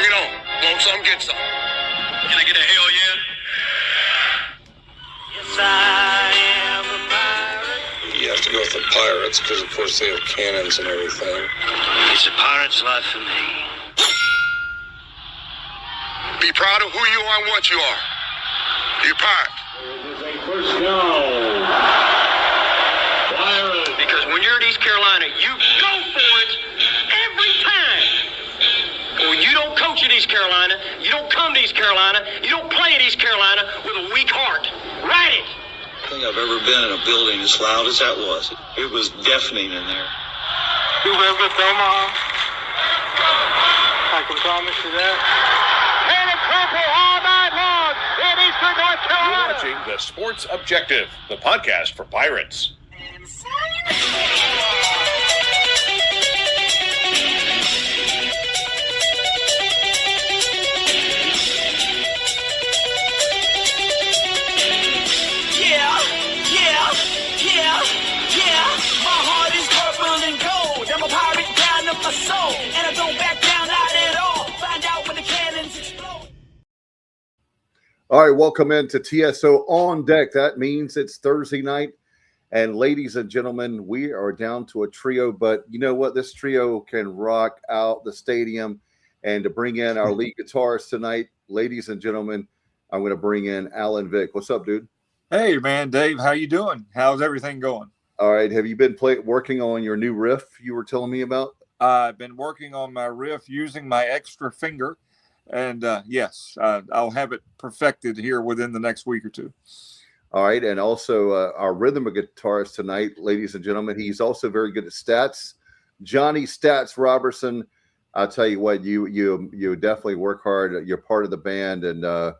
Bring it on. Want some, get some. Can I get a hell yeah? Yes, I am a pirate. You have to go with the pirates because, of course, they have cannons and everything. It's a pirate's life for me. Be proud of who you are and what you are. You're pirate. It is a first down. Pirate. Because when you're at East Carolina, you go for it every time. When you don't coach at East Carolina, you don't come to East Carolina, you don't play at East Carolina with a weak heart. Write it. I think I've ever been in a building as loud as that was. It was deafening in there. You live with Omaha? I can promise you that. And it's purple all night long in Eastern North Carolina. You're watching The Sports Objective, the podcast for Pirates. My heart is purple and gold. I'm a pirate down of my soul, and I don't back down, not at all. Find out when the cannons explode. All right, welcome into TSO On Deck. That means it's Thursday night. And ladies and gentlemen, we are down to a trio. But you know what? This trio can rock out the stadium. And to bring in our lead guitarist tonight, ladies and gentlemen, I'm going to bring in Alan Vick. What's up, dude? Hey, man, Dave, how you doing? How's everything going? All right. Have you been working on your new riff you were telling me about? I've been working on my riff using my extra finger. And yes, I'll have it perfected here within the next week or two. All right. And also our rhythm guitarist tonight, ladies and gentlemen, he's also very good at stats. Johnny Stats Robertson. I'll tell you what, you definitely work hard. You're part of the band, and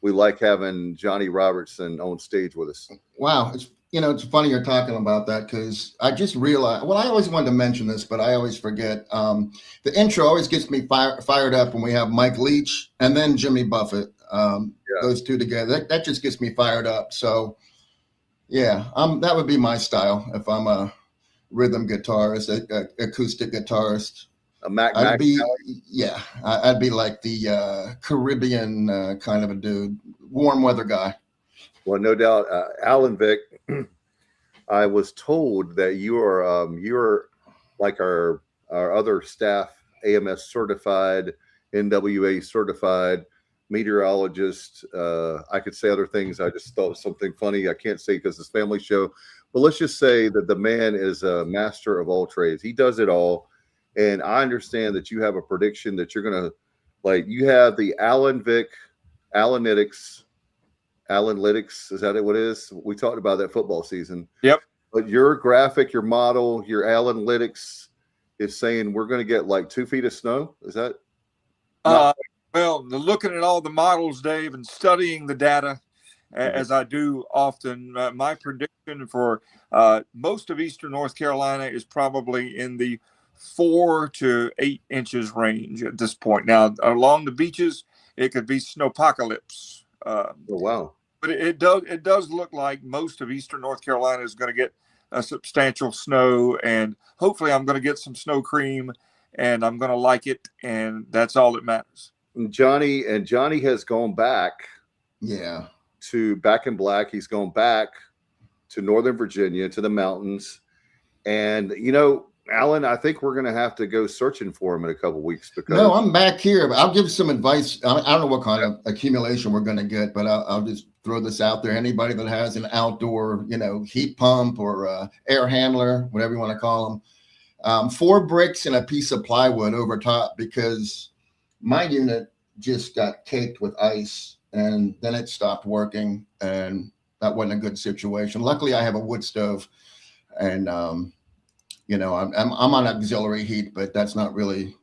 we like having Johnny Robertson on stage with us. Wow. It's funny you're talking about that because I just realized, well, I always wanted to mention this, but I always forget. The intro always gets me fired up when we have Mike Leach and then Jimmy Buffett. Those two together, that just gets me fired up. So yeah, that would be my style if I'm a rhythm guitarist, acoustic guitarist. I'd be like the Caribbean kind of a dude, warm weather guy. Well, no doubt, Alan Vick. I was told that you're like our other staff, AMS certified, NWA certified meteorologist. I could say other things. I just thought something funny. I can't say because it's family show, but let's just say that the man is a master of all trades. He does it all. And I understand that you have a prediction that you're going to, you have the Alan Vick, Analytics. Is that what it is? We talked about that football season. Yep. But your graphic, your model, your Analytics is saying we're going to get 2 feet of snow. Is that? Well, looking at all the models, Dave, and studying the data, as I do often, my prediction for most of Eastern North Carolina is probably in the 4 to 8 inches range at this point. Now, along the beaches, it could be snowpocalypse. Oh, wow. But it does look like most of Eastern North Carolina is going to get a substantial snow, and hopefully I'm going to get some snow cream, and I'm going to like it, and that's all that matters. Johnny has gone back. Yeah. To Back in Black. He's gone back to Northern Virginia, to the mountains. And, Alan, I think we're going to have to go searching for him in a couple of weeks. Because no, I'm back here. I'll give some advice. I don't know what kind of accumulation we're going to get, but I'll just throw this out there. Anybody that has an outdoor, heat pump or air handler, whatever you want to call them, 4 bricks and a piece of plywood over top, because my unit just got caked with ice and then it stopped working, and that wasn't a good situation. Luckily, I have a wood stove, and I'm on auxiliary heat, but that's not really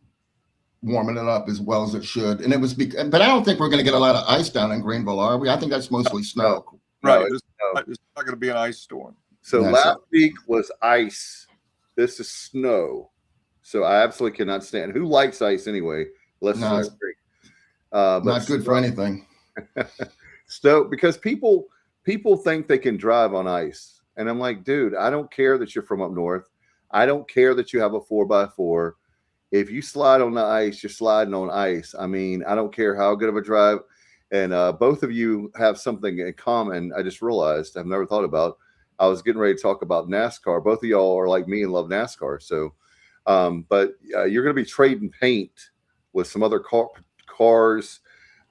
warming it up as well as it should. And it was, but I don't think we're going to get a lot of ice down in Greenville, are we? I think that's mostly snow. Right. It's not going to be an ice storm. So last week was ice. This is snow. So I absolutely cannot stand. Who likes ice anyway? Not good for anything. Snow, because people think they can drive on ice. And I'm like, dude, I don't care that you're from up north. I don't care that you have a 4x4. if you slide on the ice, you're sliding on ice. I mean, I don't care how good of a drive. And both of you have something in common. I just realized I've never thought about. I was getting ready to talk about NASCAR. Both of y'all are like me and love NASCAR. So, but you're going to be trading paint with some other cars.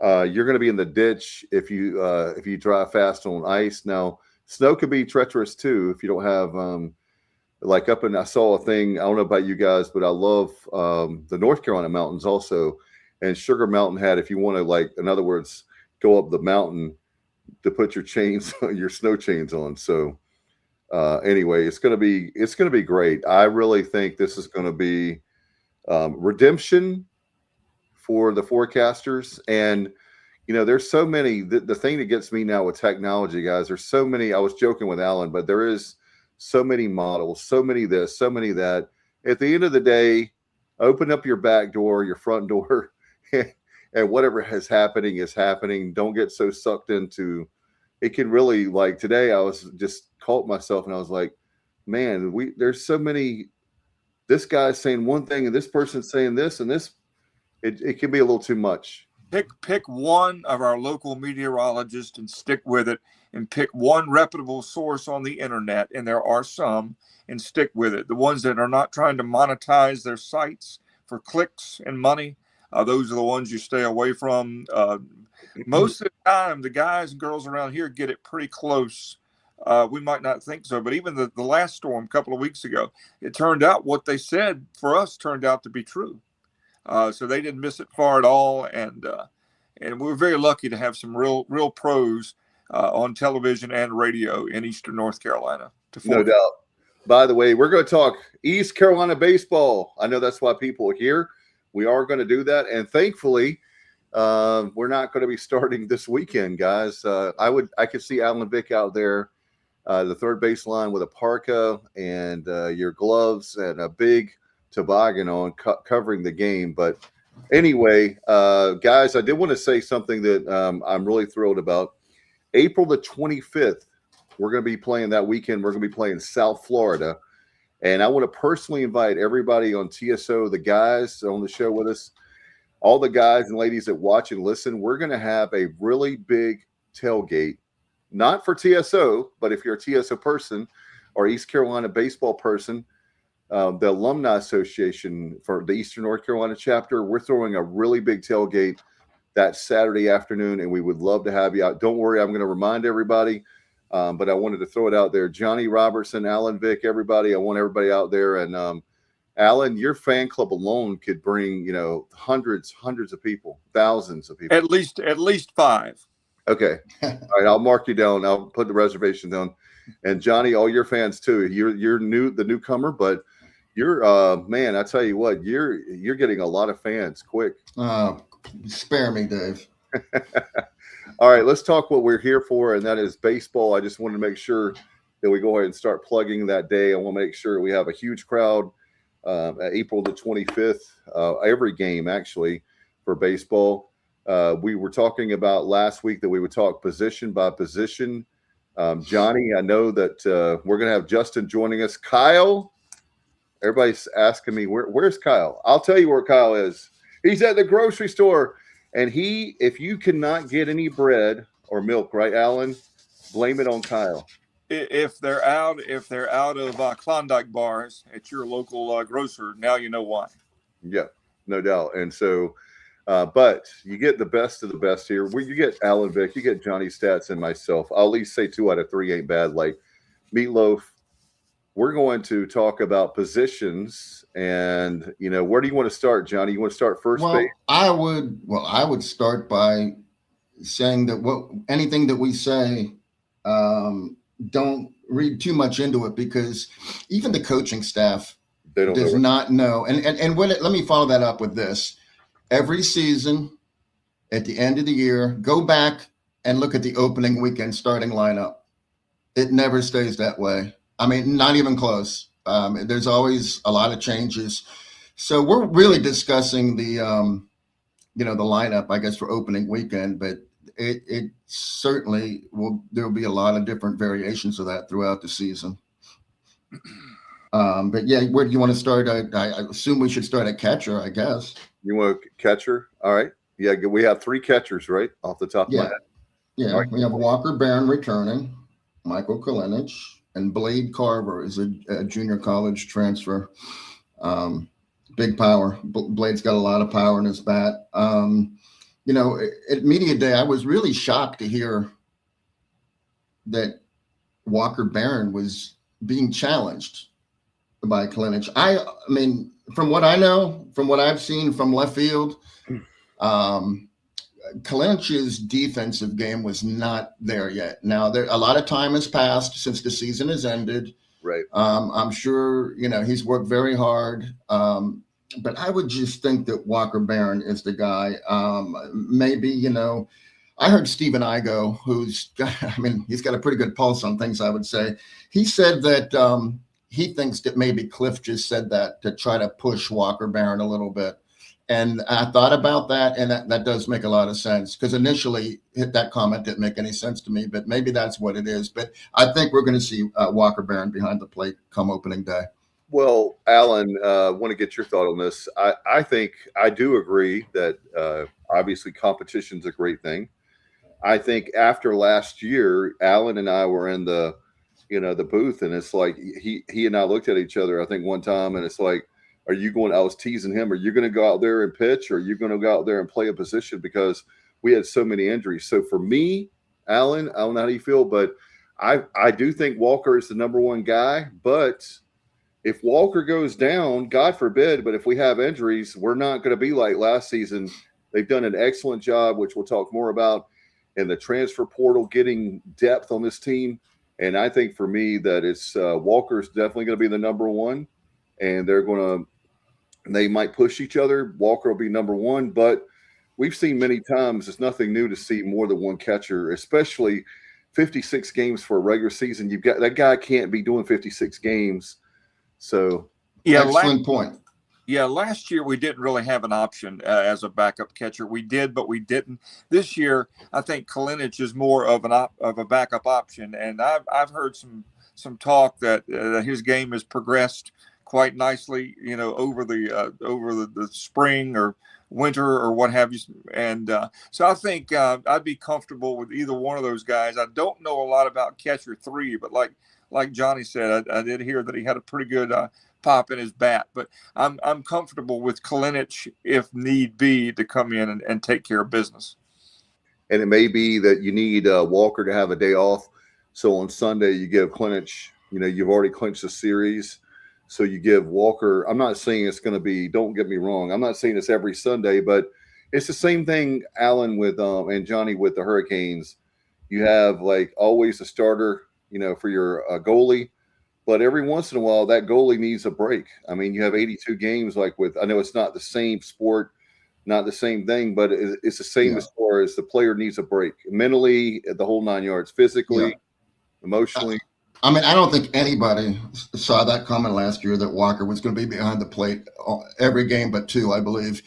You're going to be in the ditch if you drive fast on ice. Now, snow can be treacherous too if you don't have like up in. I saw a thing. I don't know about you guys, but I love the North Carolina mountains also. And Sugar Mountain had, if you want to, like, in other words, go up the mountain to put your chains, your snow chains on. So anyway, it's gonna be great. I really think this is going to be redemption for the forecasters. And there's so many. The thing that gets me now with technology, guys, there's so many. I was joking with Alan, but there is so many models, so many this, so many that. At the end of the day, open up your back door, your front door. And whatever is happening. Don't get so sucked into it. Can really, like today, I was just caught myself and I was like, man, there's so many. This guy's saying one thing and this person's saying this and this. It can be a little too much. Pick one of our local meteorologists and stick with it, and pick one reputable source on the internet, and there are some, and stick with it. The ones that are not trying to monetize their sites for clicks and money. Those are the ones you stay away from. Most of the time, the guys and girls around here get it pretty close. We might not think so, but even the last storm a couple of weeks ago, it turned out what they said for us turned out to be true. So they didn't miss it far at all, and we're very lucky to have some real pros on television and radio in Eastern North Carolina. No doubt. By the way, we're going to talk East Carolina baseball. I know that's why people are here. We are going to do that, and thankfully, we're not going to be starting this weekend, guys. I could see Alan Vick out there, the third baseline with a parka and your gloves and a big toboggan on, covering the game. But anyway, guys, I did want to say something that I'm really thrilled about. April the 25th, we're going to be playing that weekend. We're going to be playing South Florida. And I want to personally invite everybody on TSO, the guys on the show with us, all the guys and ladies that watch and listen. We're going to have a really big tailgate, not for TSO, but if you're a TSO person or East Carolina baseball person, the Alumni Association for the Eastern North Carolina chapter, we're throwing a really big tailgate that Saturday afternoon, and we would love to have you out. Don't worry, I'm going to remind everybody. But I wanted to throw it out there. Johnny Robertson, Alan Vick, everybody. I want everybody out there. And Alan, your fan club alone could bring, hundreds of people, thousands of people. At least 5. Okay. All right. I'll mark you down. I'll put the reservation down. And Johnny, all your fans too. You're the newcomer, but you're man, I tell you what, you're getting a lot of fans quick. Spare me, Dave. All right, let's talk what we're here for, and that is baseball. I just wanted to make sure that we go ahead and start plugging that day. I want to make sure we have a huge crowd at April the 25th, every game actually for baseball. We were talking about last week that we would talk position by position. Johnny, I know that we're going to have Justin joining us. Kyle, everybody's asking me, where's Kyle? I'll tell you where Kyle is. He's at the grocery store. And if you cannot get any bread or milk, right, Alan, blame it on Kyle. If they're out of Klondike bars at your local grocer, now you know why. Yeah, no doubt. And so, but you get the best of the best here. You get Alan Vick, you get Johnny Stats, and myself. I'll at least say 2 out of 3 ain't bad. Like Meatloaf. We're going to talk about positions, and where do you want to start, Johnny? You want to start first base? I would start by saying that anything that we say, don't read too much into it, because even the coaching staff does not know. And let me follow that up with this. Every season, at the end of the year, go back and look at the opening weekend starting lineup. It never stays that way. I mean, not even close. There's always a lot of changes. So we're really discussing the lineup, I guess, for opening weekend, but it certainly there will be a lot of different variations of that throughout the season. But yeah, where do you want to start? I assume we should start at catcher, I guess. You want a catcher? All right. Yeah, we have 3 catchers, right? Off the top of my Yeah. head. Yeah. All right. We have Walker Barron returning, Michael Kalinich, and Blade Carver is a junior college transfer. Big power. Blade's got a lot of power in his bat. At media day, I was really shocked to hear that Walker Barron was being challenged by Kalinich. I mean, from what I know, from what I've seen from left field, Kalinich's defensive game was not there yet. Now, a lot of time has passed since the season has ended. Right. I'm sure, he's worked very hard. But I would just think that Walker Barron is the guy. Maybe, I heard Stephen Igo, he's got a pretty good pulse on things, I would say. He said that he thinks that maybe Cliff just said that to try to push Walker Barron a little bit. And I thought about that, and that does make a lot of sense, because initially that comment didn't make any sense to me, but maybe that's what it is. But I think we're going to see Walker Barron behind the plate come opening day. Well, Alan, want to get your thought on this. I think I do agree that obviously competition's a great thing. I think after last year, Alan and I were in the booth, and it's like he and I looked at each other, I think one time, and it's like, I was teasing him, are you going to go out there and pitch, or are you going to go out there and play a position? Because we had so many injuries. So for me, Alan, I don't know how you feel, but I do think Walker is the number one guy. But if Walker goes down, God forbid, but if we have injuries, we're not going to be like last season. They've done an excellent job, which we'll talk more about, in the transfer portal, getting depth on this team. And I think for me that it's Walker's definitely going to be the number one, and they might push each other. Walker will be number one, but we've seen many times it's nothing new to see more than one catcher, especially 56 games for a regular season. You've got that guy can't be doing 56 games. So yeah, excellent point. Yeah, last year we didn't really have an option as a backup catcher. We did, but we didn't. This year, I think Kalinich is more of a backup option, and I've heard some talk that his game has progressed quite nicely, over the spring or winter or what have you. And so I think I'd be comfortable with either one of those guys. I don't know a lot about catcher 3, but like Johnny said, I did hear that he had a pretty good pop in his bat. But I'm comfortable with Kalinich if need be to come in and take care of business. And it may be that you need Walker to have a day off. So on Sunday you give Kalinich, you've already clinched the series. So you give Walker, I'm not saying it's going to be, don't get me wrong, I'm not saying it's every Sunday, but it's the same thing, Alan, with and Johnny with the Hurricanes. You have like always a starter, for your goalie, but every once in a while that goalie needs a break. I mean, you have 82 games, I know it's not the same sport, not the same thing, but it's the same as far as the player needs a break mentally, the whole 9 yards, physically, emotionally. I mean, I don't think anybody saw that coming last year that Walker was going to be behind the plate every game but 2, I believe.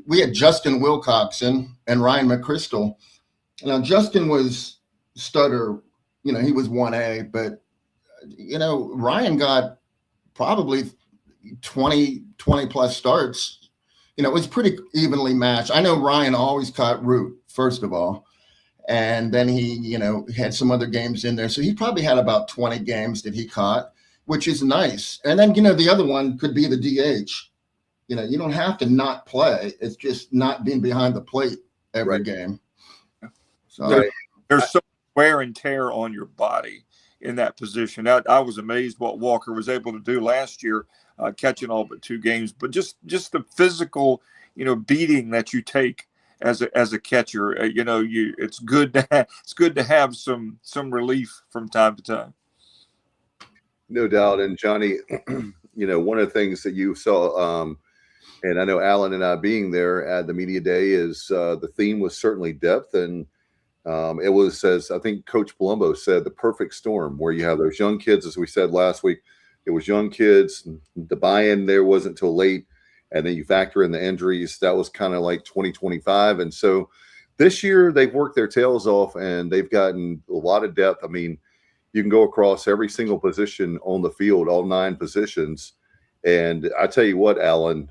We had Justin Wilcoxon and Ryan McChrystal. Now, Justin was starter, he was 1A, but, Ryan got probably 20 plus starts. It was pretty evenly matched. I know Ryan always caught Root, first of all. And then he, had some other games in there. So he probably had about 20 games that he caught, which is nice. And then, the other one could be the DH. You don't have to not play. It's just not being behind the plate every game. So there's so much wear and tear on your body in that position. I was amazed what Walker was able to do last year, catching all but 2 games. But just the physical, beating that you take as a catcher, it's good to have some relief from time to time. No doubt. And Johnny, one of the things that you saw, and I know Alan and I being there at the media day, is the theme was certainly depth, and it was, as I think Coach Palumbo said, the perfect storm where you have those young kids, as we said last week. It was young kids. The buy-in there wasn't till late. And then you factor in the injuries. That was kind of like 2025. And so this year they've worked their tails off and they've gotten a lot of depth. I mean, you can go across every single position on the field, all 9 positions. And I tell you what, Alan,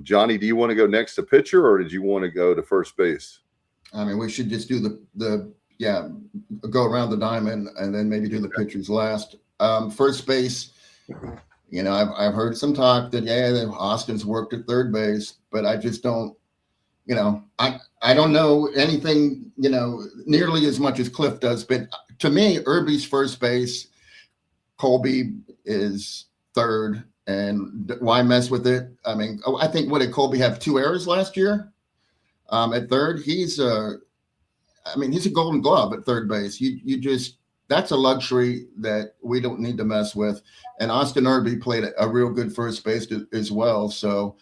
Johnny, do you want to go next to pitcher, or did you want to go to first base? I mean, we should just do go around the diamond and then maybe do the pitchers last. First base, I've heard some talk that Austin's worked at third base, but I just don't, I don't know anything, nearly as much as Cliff does. But to me, Irby's first base, Colby is third, and why mess with it? I mean, I think what did Colby have 2 errors last year? At third, he's a Golden Glove at third base. That's a luxury that we don't need to mess with. And Austin Irby played a real good first base as well. So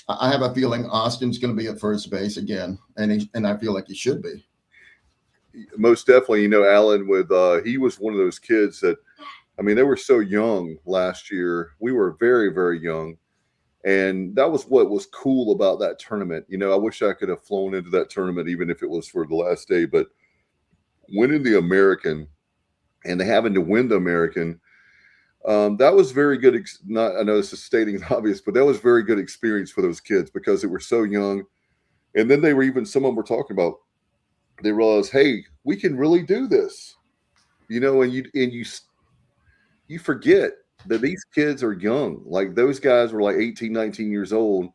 I have a feeling Austin's going to be at first base again, and I feel like he should be. Most definitely. Alan, he was one of those kids that, they were so young last year. We were very, very young. And that was what was cool about that tournament. I wish I could have flown into that tournament, even if it was for the last day. But winning the American and having to win the American, that was very good. I know this is stating the obvious, but that was very good experience for those kids because they were so young. And then some of them were talking about, they realized, hey, we can really do this, and you forget that these kids are young. Like those guys were like 18, 19 years old,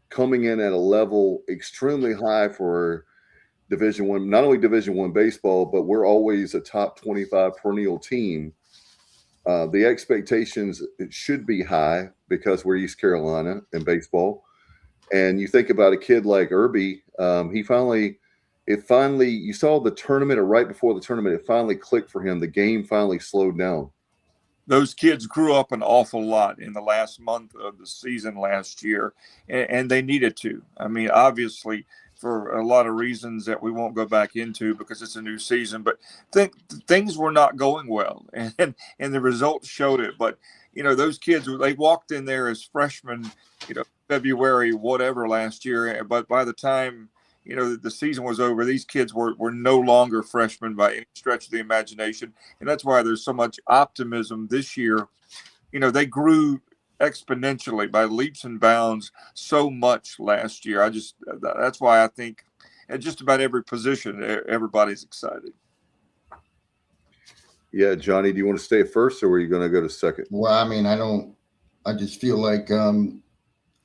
coming in at a level extremely high for Division I, not only Division I baseball, but we're always a top 25 perennial team. The expectations should be high because we're East Carolina in baseball. And you think about a kid like Irby, you saw the tournament, or right before the tournament, it finally clicked for him. The game finally slowed down. Those kids grew up an awful lot in the last month of the season last year, and they needed to. Obviously, for a lot of reasons that we won't go back into because it's a new season, but things were not going well, and the results showed it. But, those kids, they walked in there as freshmen, February, whatever last year, but by the time the season was over, these kids were no longer freshmen by any stretch of the imagination. And that's why there's so much optimism this year. They grew exponentially by leaps and bounds so much last year. That's why I think at just about every position, everybody's excited. Yeah. Johnny, do you want to stay first, or are you going to go to second? Well, I just feel like,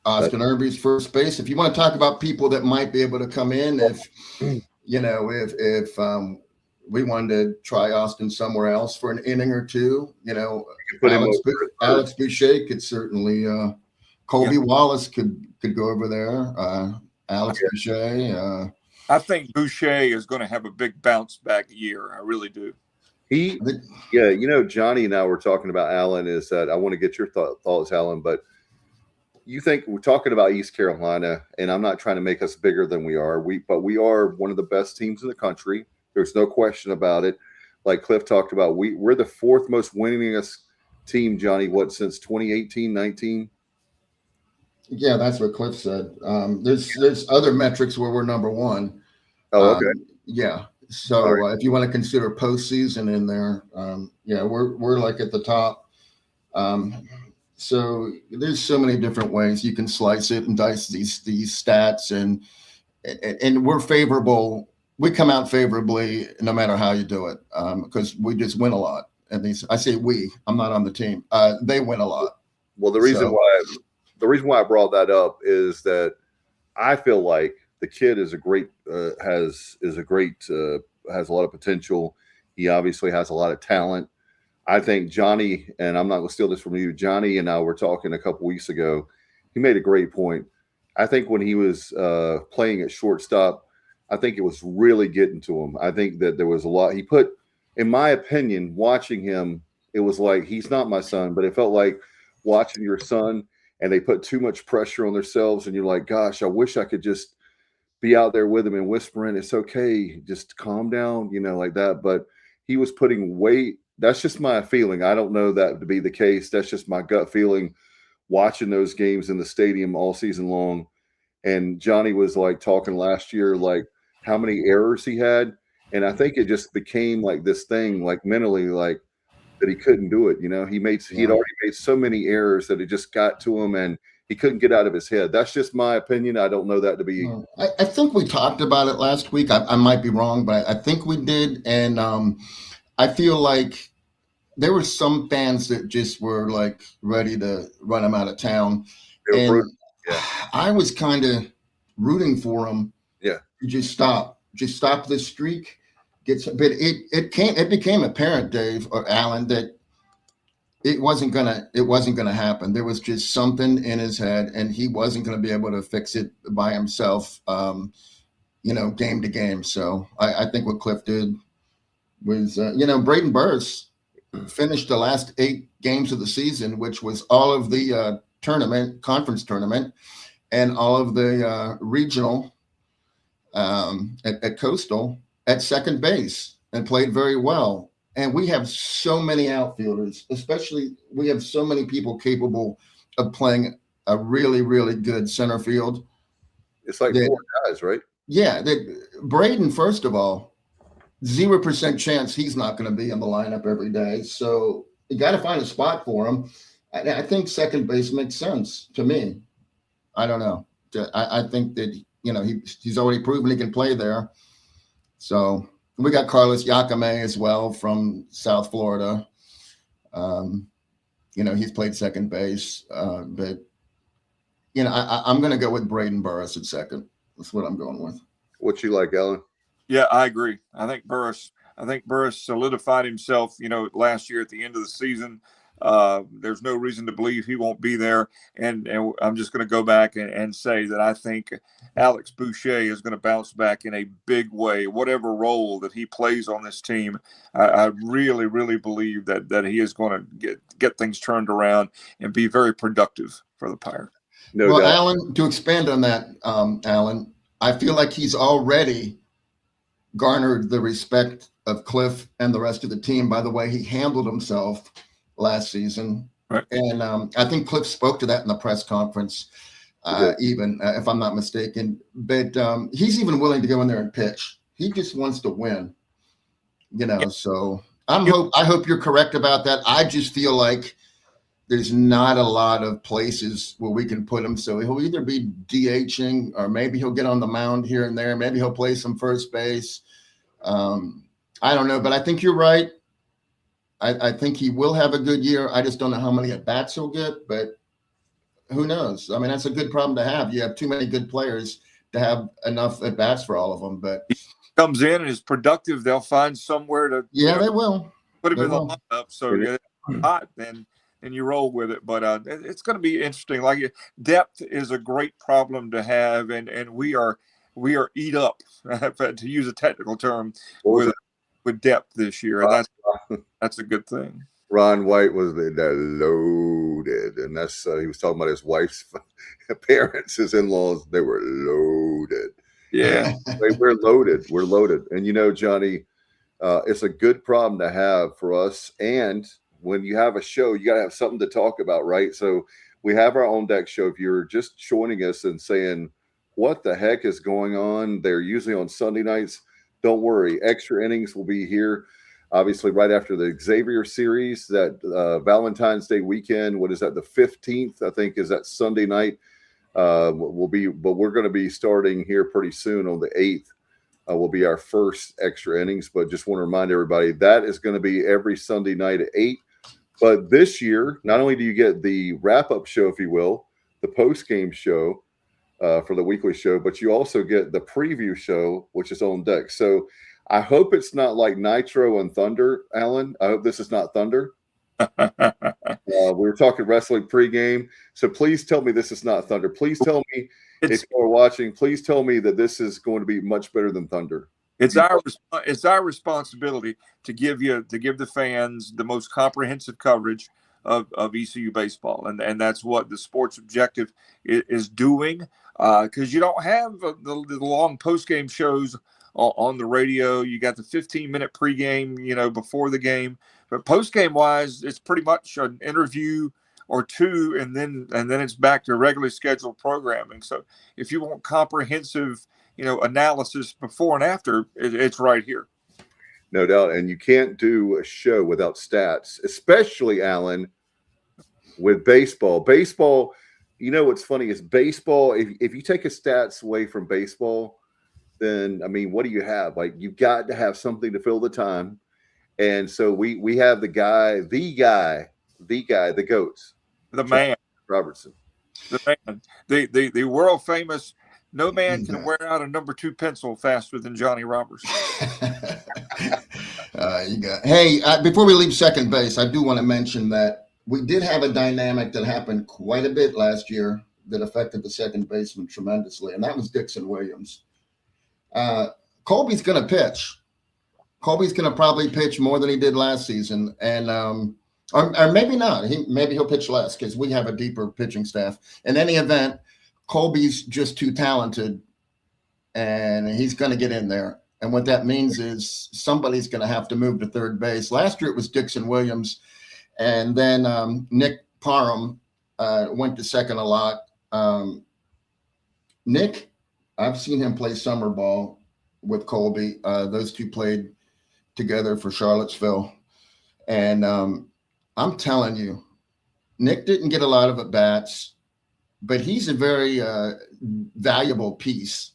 Austin Irby's first base. If you want to talk about people that might be able to come in, if we wanted to try Austin somewhere else for an inning or two, Alex Boucher could certainly. Colby Wallace could go over there. Alex Boucher. I think Boucher is going to have a big bounce back year. I really do. Johnny and I were talking about Alan. Is that I want to get your thoughts, Alan, but. You think we're talking about East Carolina, and I'm not trying to make us bigger than we are. But we are one of the best teams in the country. There's no question about it. Like Cliff talked about, we're the 4th most winningest team, Johnny. What, since 2018, 19? Yeah, that's what Cliff said. There's other metrics where we're number 1. Oh, okay. Yeah. So right. If you want to consider postseason in there, we're like at the top. So there's so many different ways you can slice it and dice these stats, and we're favorable. We come out favorably no matter how you do it, because we just win a lot. And I say we. I'm not on the team. They win a lot. Well, the reason why I brought that up is that I feel like the kid is has a lot of potential. He obviously has a lot of talent. I think Johnny, and I'm not going to steal this from you, Johnny and I were talking a couple weeks ago. He made a great point. I think when he was playing at shortstop, I think it was really getting to him. I think that there was a lot. He put, in my opinion, watching him, it was like, he's not my son, but it felt like watching your son, and they put too much pressure on themselves, and you're like, gosh, I wish I could just be out there with him and whispering, it's okay, just calm down, like that. But he was putting weight. That's just my feeling. I don't know that to be the case. That's just my gut feeling watching those games in the stadium all season long. And Johnny was like talking last year, like how many errors he had. And I think it just became like this thing, like mentally, like, that he couldn't do it. He'd already made so many errors that it just got to him and he couldn't get out of his head. That's just my opinion. I don't know that to be. I think we talked about it last week. I might be wrong, but I think we did. And I feel like there were some fans that just were like ready to run him out of town. And I was kind of rooting for him. Yeah. To just stop this streak. But it became apparent, Dave or Alan, that it wasn't gonna happen. There was just something in his head, and he wasn't gonna be able to fix it by himself, game to game. So I think what Cliff did was, Braden Burris finished the last 8 games of the season, which was all of the conference tournament, and all of the regional at Coastal at second base, and played very well. And we have so many outfielders, especially we have so many people capable of playing a really, really good center field. It's like 4 guys, right? Yeah. Braden, first of all, 0% chance he's not going to be in the lineup every day. So you got to find a spot for him. I think second base makes sense to me. I don't know. I think that, he's already proven he can play there. So we got Carlos Yacame as well from South Florida. He's played second base. But I'm going to go with Braden Burris at second. That's what I'm going with. What you like, Alan? Yeah, I agree. I think Burris solidified himself, last year at the end of the season. There's no reason to believe he won't be there. And I'm just going to go back and say that I think Alex Boucher is going to bounce back in a big way, whatever role that he plays on this team. I really, really believe that he is going to get things turned around and be very productive for the Pirates. No doubt. Alan, to expand on that, Alan, I feel like he's already garnered the respect of Cliff and the rest of the team by the way he handled himself last season. Right. And I think Cliff spoke to that in the press conference, even if I'm not mistaken. But he's even willing to go in there and pitch. He just wants to win, So I hope you're correct about that. I just feel like there's not a lot of places where we can put him. So he'll either be DHing or maybe he'll get on the mound here and there. Maybe he'll play some first base. I don't know, but I think you're right. I think he will have a good year. I just don't know how many at-bats he'll get, but who knows? I mean, that's a good problem to have. You have too many good players to have enough at-bats for all of them. But he comes in and is productive. They'll find somewhere to they will put him in the lineup. So it's hot, then you roll with it. But it's going to be interesting. Like, depth is a great problem to have, and we are eat up, to use a technical term, with depth this year, and that's a good thing. Ron White was the loaded, and that's he was talking about his wife's parents, his in-laws. They were loaded. Yeah, we're loaded. We're loaded, and Johnny, it's a good problem to have for us. And when you have a show, you got to have something to talk about, right? So we have our own deck show. If you're just joining us and saying, "What the heck is going on?" They're usually on Sunday nights. Don't worry, extra innings will be here, obviously, right after the Xavier series, that Valentine's Day weekend. What is that? The 15th, I think, is that Sunday night. But we're going to be starting here pretty soon on the 8th. Will be our first extra innings. But just want to remind everybody that is going to be every Sunday night at 8. But this year, not only do you get the wrap-up show, if you will, the post-game show, for the weekly show, but you also get the preview show, which is on deck. So I hope it's not like Nitro and Thunder, Alan. I hope this is not Thunder. We were talking wrestling pregame. So please tell me this is not Thunder. Please tell me, if you are watching, please tell me that this is going to be much better than Thunder. It's our responsibility to give the fans the most comprehensive coverage of ECU baseball, and that's what the Sports Objective is doing. Because you don't have the long post-game shows on the radio. You got the 15-minute pregame, before the game. But post-game wise, it's pretty much an interview or two, and then it's back to regularly scheduled programming. So if you want comprehensive, analysis before and after, it's right here. No doubt. And you can't do a show without stats, especially, Alan, with baseball. Baseball, you know what's funny is baseball, if you take a stats away from baseball, then I mean, what do you have? Like, you've got to have something to fill the time. And so we have the GOATs. The man, Robertson. the man, the world famous. No man can wear out a number 2 pencil faster than Johnny Robertson. You got. Hey, before we leave second base, I do want to mention that we did have a dynamic that happened quite a bit last year that affected the second baseman tremendously, and that was Dixon Williams. Colby's going to pitch. Colby's going to probably pitch more than he did last season, and or maybe not. Maybe he'll pitch less because we have a deeper pitching staff. In any event, Colby's just too talented, and he's going to get in there. And what that means is somebody's going to have to move to third base. Last year it was Dixon Williams, and then Nick Parham went to second a lot. Nick, I've seen him play summer ball with Colby. Those two played together for Charlottesville. And I'm telling you, Nick didn't get a lot of at-bats, but he's a very valuable piece.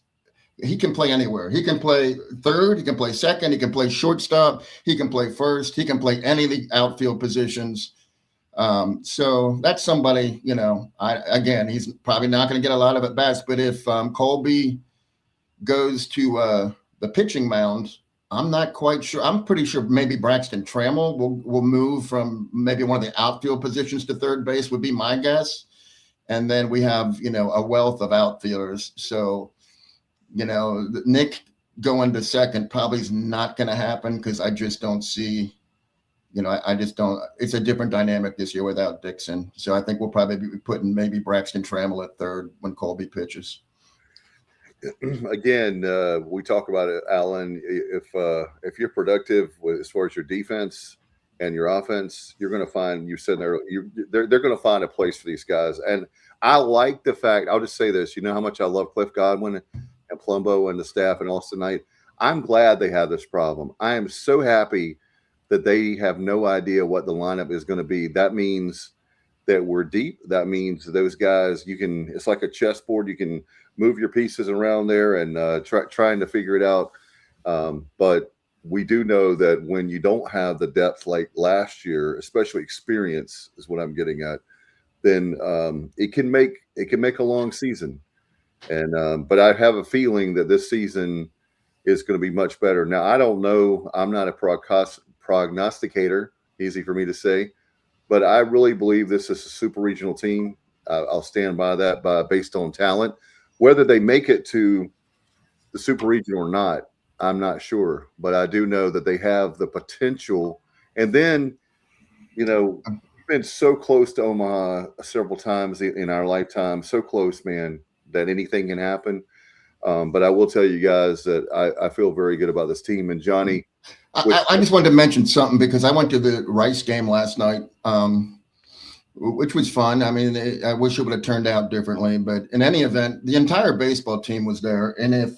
He can play anywhere. He can play third. He can play second. He can play shortstop. He can play first. He can play any of the outfield positions. So that's somebody, you know, again, he's probably not going to get a lot of at-bats, but if Colby goes to the pitching mound, I'm not quite sure. I'm pretty sure maybe Braxton Trammell will move from maybe one of the outfield positions to third base would be my guess. And then we have, you know, a wealth of outfielders. So, you know, Nick going to second probably is not going to happen because I just don't see, you know, I just don't. It's a different dynamic this year without Dixon. So I think we'll probably be putting maybe Braxton Trammell at third when Colby pitches. Again, we talk about it, Alan. If you're productive as far as your defense and your offense, you're going to find. You said they're going to find a place for these guys. And I like the fact. I'll just say this. You know how much I love Cliff Godwin and Plumbo and the staff and Austin Knight. I'm glad they have this problem. I am so happy that they have no idea what the lineup is going to be. That means that we're deep. That means those guys, you can. It's like a chessboard. You can move your pieces around there and trying to figure it out. But we do know that when you don't have the depth like last year, especially experience is what I'm getting at, then it can make a long season. And but I have a feeling that this season is going to be much better. Now, I don't know. I'm not a prognosticator, easy for me to say, but I really believe this is a super regional team. I'll stand by that based on talent. Whether they make it to the super regional or not, I'm not sure. But I do know that they have the potential. And then, you know, we've been so close to Omaha several times in our lifetime. So close, man, that anything can happen. But I will tell you guys that I feel very good about this team. And Johnny. I just wanted to mention something because I went to the Rice game last night. Which was fun. I mean, I wish it would have turned out differently, but in any event, the entire baseball team was there. And if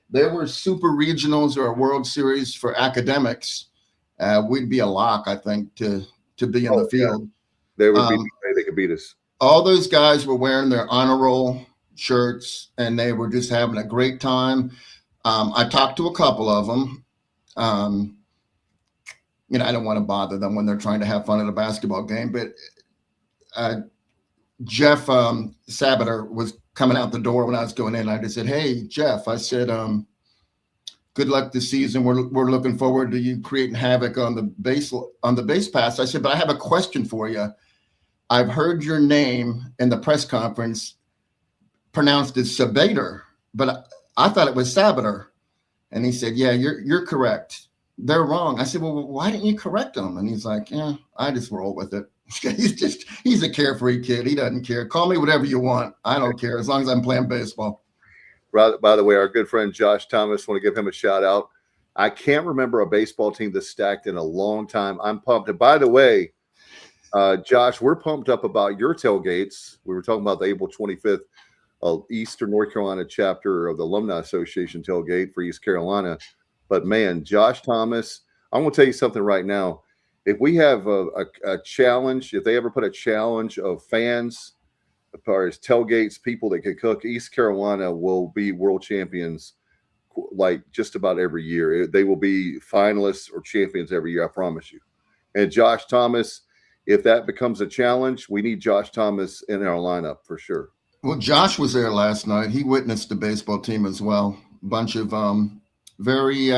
there were super regionals or a World Series for academics, we'd be a lock, I think, to be in the field. Yeah. They could beat us. All those guys were wearing their honor roll shirts, and they were just having a great time. I talked to a couple of them. You know, I don't want to bother them when they're trying to have fun at a basketball game, but Jeff Sabater was coming out the door when I was going in. I just said, "Hey, Jeff," I said, "Good luck this season. We're looking forward to you creating havoc on the base pass." I said, "But I have a question for you. I've heard your name in the press conference pronounced as Sabater, but I thought it was Sabater." And he said, "Yeah, you're correct. They're wrong." I said, "Well, why didn't you correct them?" And he's like, "Yeah, I just roll with it." He's a carefree kid. He doesn't care. Call me whatever you want. I don't care as long as I'm playing baseball. By the way, our good friend Josh Thomas, want to give him a shout out. I can't remember a baseball team that's stacked in a long time. I'm pumped. And by the way, Josh, we're pumped up about your tailgates. We were talking about the April 25th Eastern North Carolina chapter of the Alumni Association tailgate for East Carolina. But man, Josh Thomas, I'm going to tell you something right now. If we have a challenge, if they ever put a challenge of fans, as far as tailgates, people that can cook, East Carolina will be world champions like just about every year. They will be finalists or champions every year, I promise you. And Josh Thomas, if that becomes a challenge, we need Josh Thomas in our lineup for sure. Well, Josh was there last night. He witnessed the baseball team as well. Bunch of very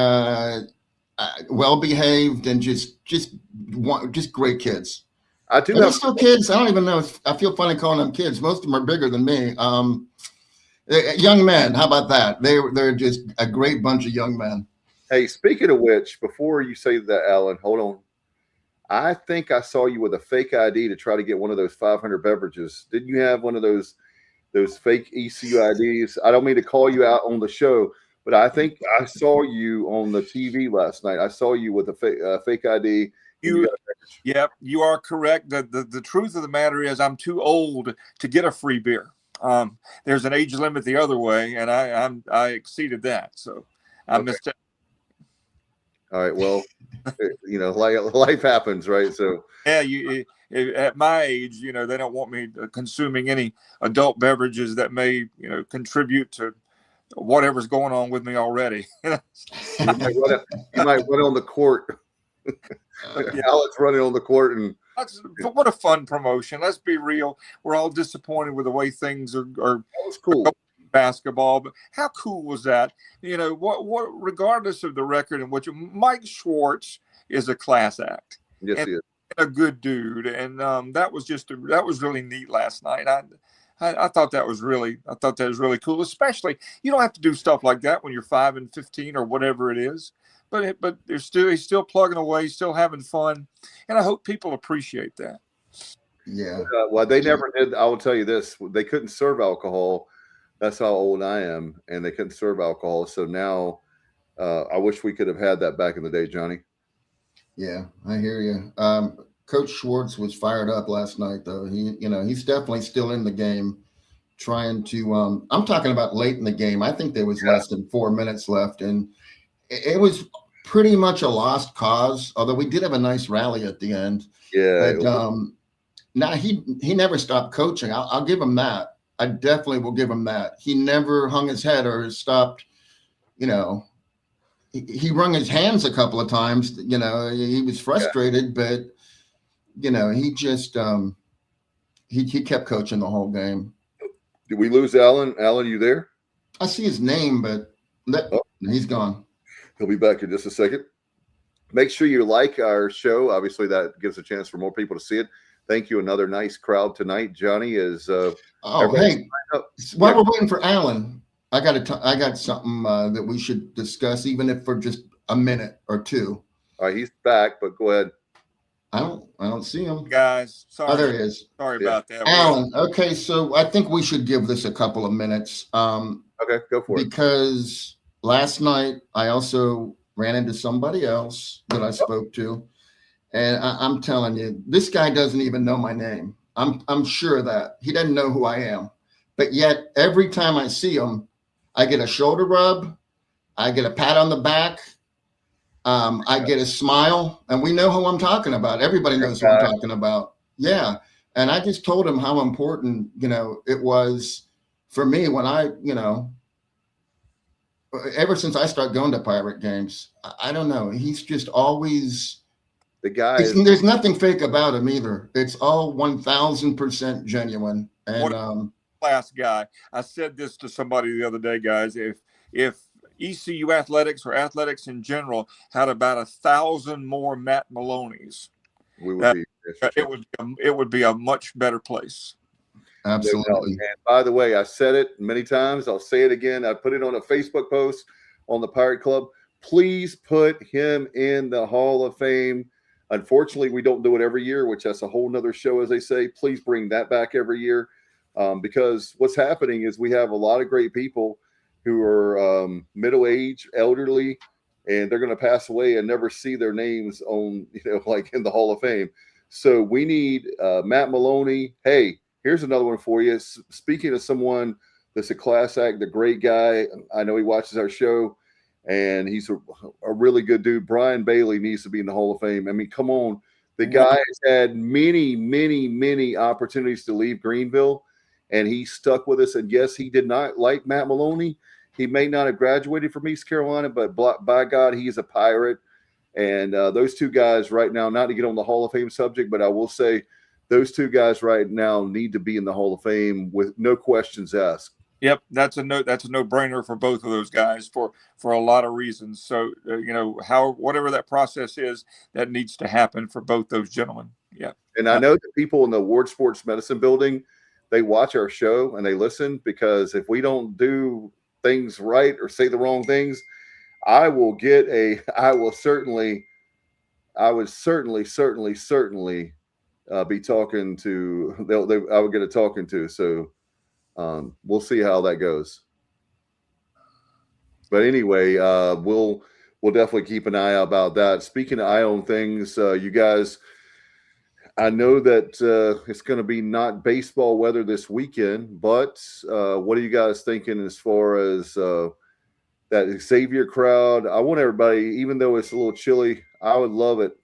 well-behaved and just great kids. I do They're have still kids. I don't even know. I feel funny calling them kids. Most of them are bigger than me. Young men. How about that? They're just a great bunch of young men. Hey, speaking of which, before you say that, Alan, hold on. I think I saw you with a fake ID to try to get one of those 500 beverages. Didn't you have one of those fake ECU IDs? I don't mean to call you out on the show, but I think I saw you on the TV last night. I saw you with a fake ID. Yep, you are correct. The truth of the matter is I'm too old to get a free beer. There's an age limit the other way, and I exceeded that, so I missed it. All right, well, life happens, right? So yeah, at my age, they don't want me consuming any adult beverages that may, contribute to whatever's going on with me already. you might run on the court. Alex running on the court, and what a fun promotion. Let's be real. We're all disappointed with the way things are. That was cool. Basketball, but how cool was that? What regardless of the record in which Mike Schwartz is a class act. Yes, and he is. A good dude, and that was really neat last night. I thought that was really cool. Especially, you don't have to do stuff like that when you're 5 and 15 or whatever it is. But he's still plugging away, still having fun, and I hope people appreciate that. Yeah. Well, they never did. I will tell you this: they couldn't serve alcohol. That's how old I am, and they couldn't serve alcohol. So now, I wish we could have had that back in the day, Johnny. Yeah, I hear you. Coach Schwartz was fired up last night, though. He's definitely still in the game, trying to. I'm talking about late in the game. I think there was less than 4 minutes left, and it was pretty much a lost cause. Although we did have a nice rally at the end. Yeah. But he never stopped coaching. I'll give him that. I definitely will give him that. He never hung his head or stopped. He wrung his hands a couple of times. He was frustrated, but he just he kept coaching the whole game. Did we lose Alan? Alan, you there? I see his name, but he's gone. He'll be back in just a second. Make sure you like our show. Obviously, that gives a chance for more people to see it. Thank you. Another nice crowd tonight. Johnny is. Hey, while we're waiting for Alan, I got something that we should discuss, even if for just a minute or two. All right, he's back, but go ahead. I don't see him, guys. Sorry. Oh, there he is. Sorry about that, Alan. Okay, so I think we should give this a couple of minutes. Okay, go for it. Because last night I also ran into somebody else that I spoke to. And I'm telling you, this guy doesn't even know my name. I'm sure that he doesn't know who I am. But yet every time I see him, I get a shoulder rub, I get a pat on the back, I get a smile, and we know who I'm talking about. Everybody knows who I'm talking about. Yeah. And I just told him how important, it was for me when ever since I started going to Pirate games. I don't know. He's just always. The guy there's nothing fake about him either. It's all 1,000% genuine. And what a class guy. I said this to somebody the other day, guys. If ECU athletics or athletics in general had about 1,000 more Matt Maloney's, it would be a much better place. Absolutely. And by the way, I said it many times. I'll say it again. I put it on a Facebook post on the Pirate Club. Please put him in the Hall of Fame. Unfortunately, we don't do it every year, which that's a whole nother show, as they say. Please bring that back every year, because what's happening is we have a lot of great people who are middle-aged, elderly, and they're going to pass away and never see their names on, like in the Hall of Fame. So we need Matt Maloney. Hey, here's another one for you. Speaking of someone that's a class act, the great guy, I know he watches our show. and he's a really good dude. Brian Bailey needs to be in the Hall of Fame. I mean, come on. The guy has had many opportunities to leave Greenville, and he stuck with us. And yes, he did not like Matt Maloney. He may not have graduated from East Carolina, but by God, he is a Pirate. And those two guys right now, not to get on the Hall of Fame subject, but I will say those two guys right now need to be in the Hall of Fame with no questions asked. Yep, that's a no-brainer for both of those guys for a lot of reasons. So whatever that process is, that needs to happen for both those gentlemen. Yeah, and I know that people in the Ward Sports Medicine building, they watch our show and they listen, because if we don't do things right or say the wrong things, I would certainly be talking to. I would get a talking to. So. We'll see how that goes. But anyway, we'll definitely keep an eye out about that. Speaking of eye on things, you guys, I know that it's going to be not baseball weather this weekend, but what are you guys thinking as far as that Xavier crowd? I want everybody, even though it's a little chilly, I would love it.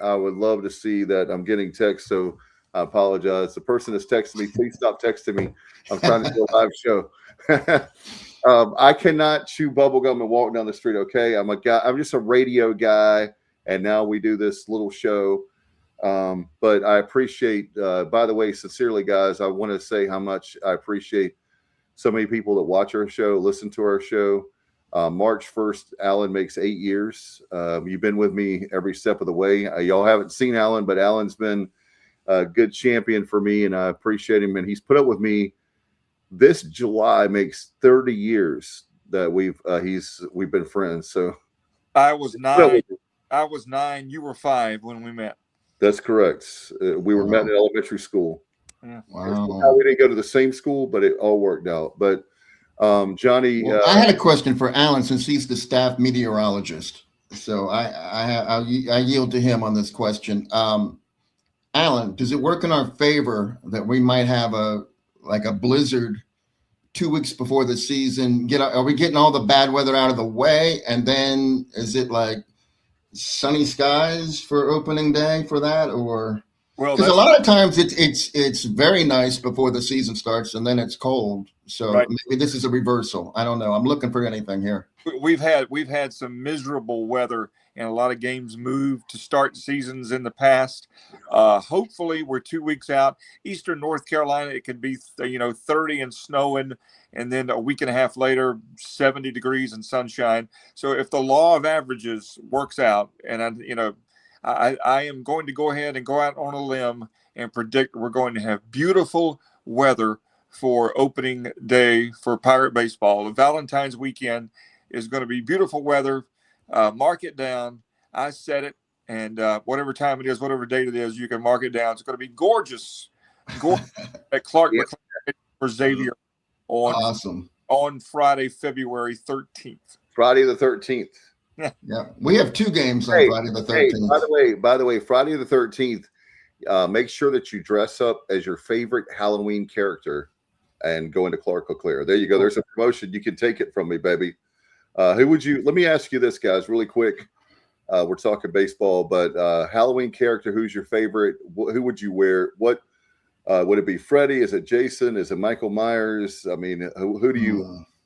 I would love to see that. I'm getting text, so I apologize. The person that's texting me, please stop texting me. I'm trying to do a live show. I cannot chew bubblegum and walk down the street, okay? I'm a guy. I'm just a radio guy, and now we do this little show. But I appreciate, by the way, sincerely, guys, I want to say how much I appreciate so many people that watch our show, listen to our show. March 1st, Alan makes 8 years. You've been with me every step of the way. Y'all haven't seen Alan, but Alan's been a good champion for me, and I appreciate him. And he's put up with me. This July makes 30 years that we've been friends. So I was 9. I was 9. You were 5 when we met. That's correct. We were met in elementary school. Yeah. Wow. We didn't go to the same school, but it all worked out. But Johnny, well, I had a question for Alan, since he's the staff meteorologist. So I yield to him on this question. Alan, does it work in our favor that we might have a blizzard 2 weeks before the season? Are we getting all the bad weather out of the way, and then is it like sunny skies for opening day for that? Or because a lot of times it's very nice before the season starts, and then it's cold. So right. Maybe this is a reversal. I don't know. I'm looking for anything here. We've had some miserable weather, and a lot of games moved to start seasons in the past. Hopefully we're 2 weeks out. Eastern North Carolina, it could be 30 and snowing, and then a week and a half later 70 degrees and sunshine. So if the law of averages works out, and I am going to go ahead and go out on a limb and predict we're going to have beautiful weather for opening day for Pirate baseball. Valentine's weekend is going to be beautiful weather. Mark it down. I said it, and whatever time it is, whatever date it is, you can mark it down. It's going to be gorgeous at Clark for Xavier on Friday, February 13th. Friday the 13th. Yeah, we have 2 games on Friday the 13th. By the way, Friday the 13th, make sure that you dress up as your favorite Halloween character and go into Clark LeClaire. There you go. There's a promotion. You can take it from me, baby. Let me ask you this, guys, really quick. We're talking baseball, but Halloween character, who's your favorite? Who would you wear? What would it be? Freddy? Is it Jason? Is it Michael Myers? I mean, who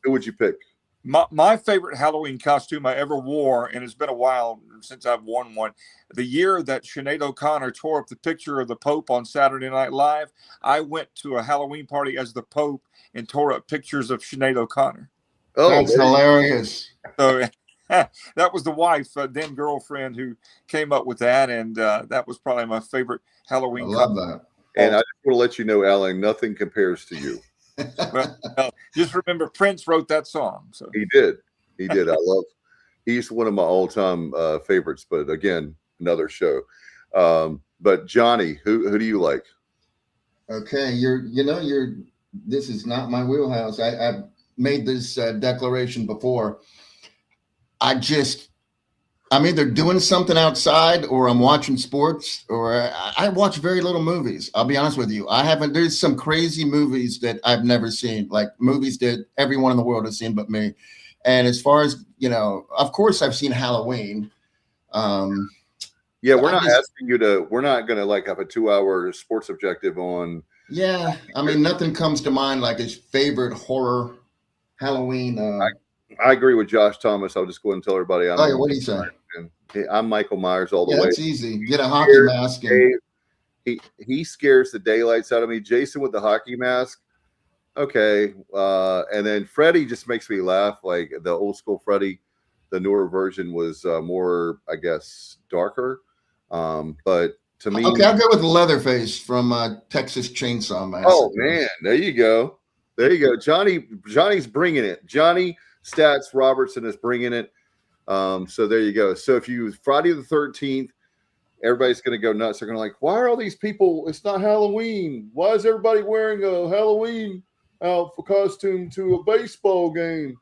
would you pick? My favorite Halloween costume I ever wore, and it's been a while since I've worn one, the year that Sinead O'Connor tore up the picture of the Pope on Saturday Night Live, I went to a Halloween party as the Pope and tore up pictures of Sinead O'Connor. Oh, that's hilarious. So that was the wife, then girlfriend, who came up with that, and that was probably my favorite Halloween costume. That. And I just want to let you know, Alan, nothing compares to you. Well, just remember, Prince wrote that song. So he did. He's one of my all-time favorites. But again, another show. But Johnny, who do you like? Okay, this is not my wheelhouse. I've made this declaration before. I'm either doing something outside, or I'm watching sports, or I watch very little movies. I'll be honest with you. There's some crazy movies that I've never seen, like movies that everyone in the world has seen but me. And as far as, of course I've seen Halloween. Yeah, we're not asking you to. We're not going to like have a 2-hour sports objective on. Yeah, I mean, nothing comes to mind like his favorite horror Halloween. I agree with Josh Thomas. I'll just go ahead and tell everybody. What do you say? I'm Michael Myers all the way. That's easy. Get a hockey mask. He scares the daylights out of me. Jason with the hockey mask. Okay, and then Freddy just makes me laugh. Like the old school Freddy, the newer version was more, I guess, darker. But to me, okay, I'll go with Leatherface from Texas Chainsaw Massacre. Oh man, there you go. Johnny's bringing it. Johnny Stats Robertson is bringing it. So there you go. So if you Friday the 13th, everybody's going to go nuts. They're going to like, why are all these people? It's not Halloween. Why is everybody wearing a Halloween costume to a baseball game?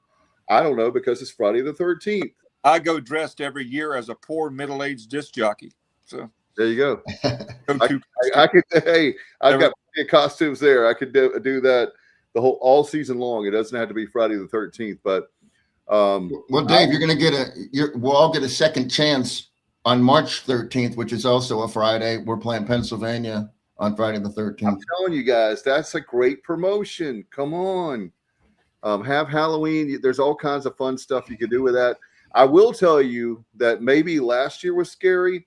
I don't know, because it's Friday the 13th. I go dressed every year as a poor middle-aged disc jockey. So there you go. I could. Hey, I've got plenty of costumes there. I could do that all season long. It doesn't have to be Friday the 13th. But well, Dave, you're going to get we'll all get a second chance on March 13th, which is also a Friday. We're playing Pennsylvania on Friday the 13th. I'm telling you guys, that's a great promotion. Come on, have Halloween. There's all kinds of fun stuff you can do with that. I will tell you that maybe last year was scary.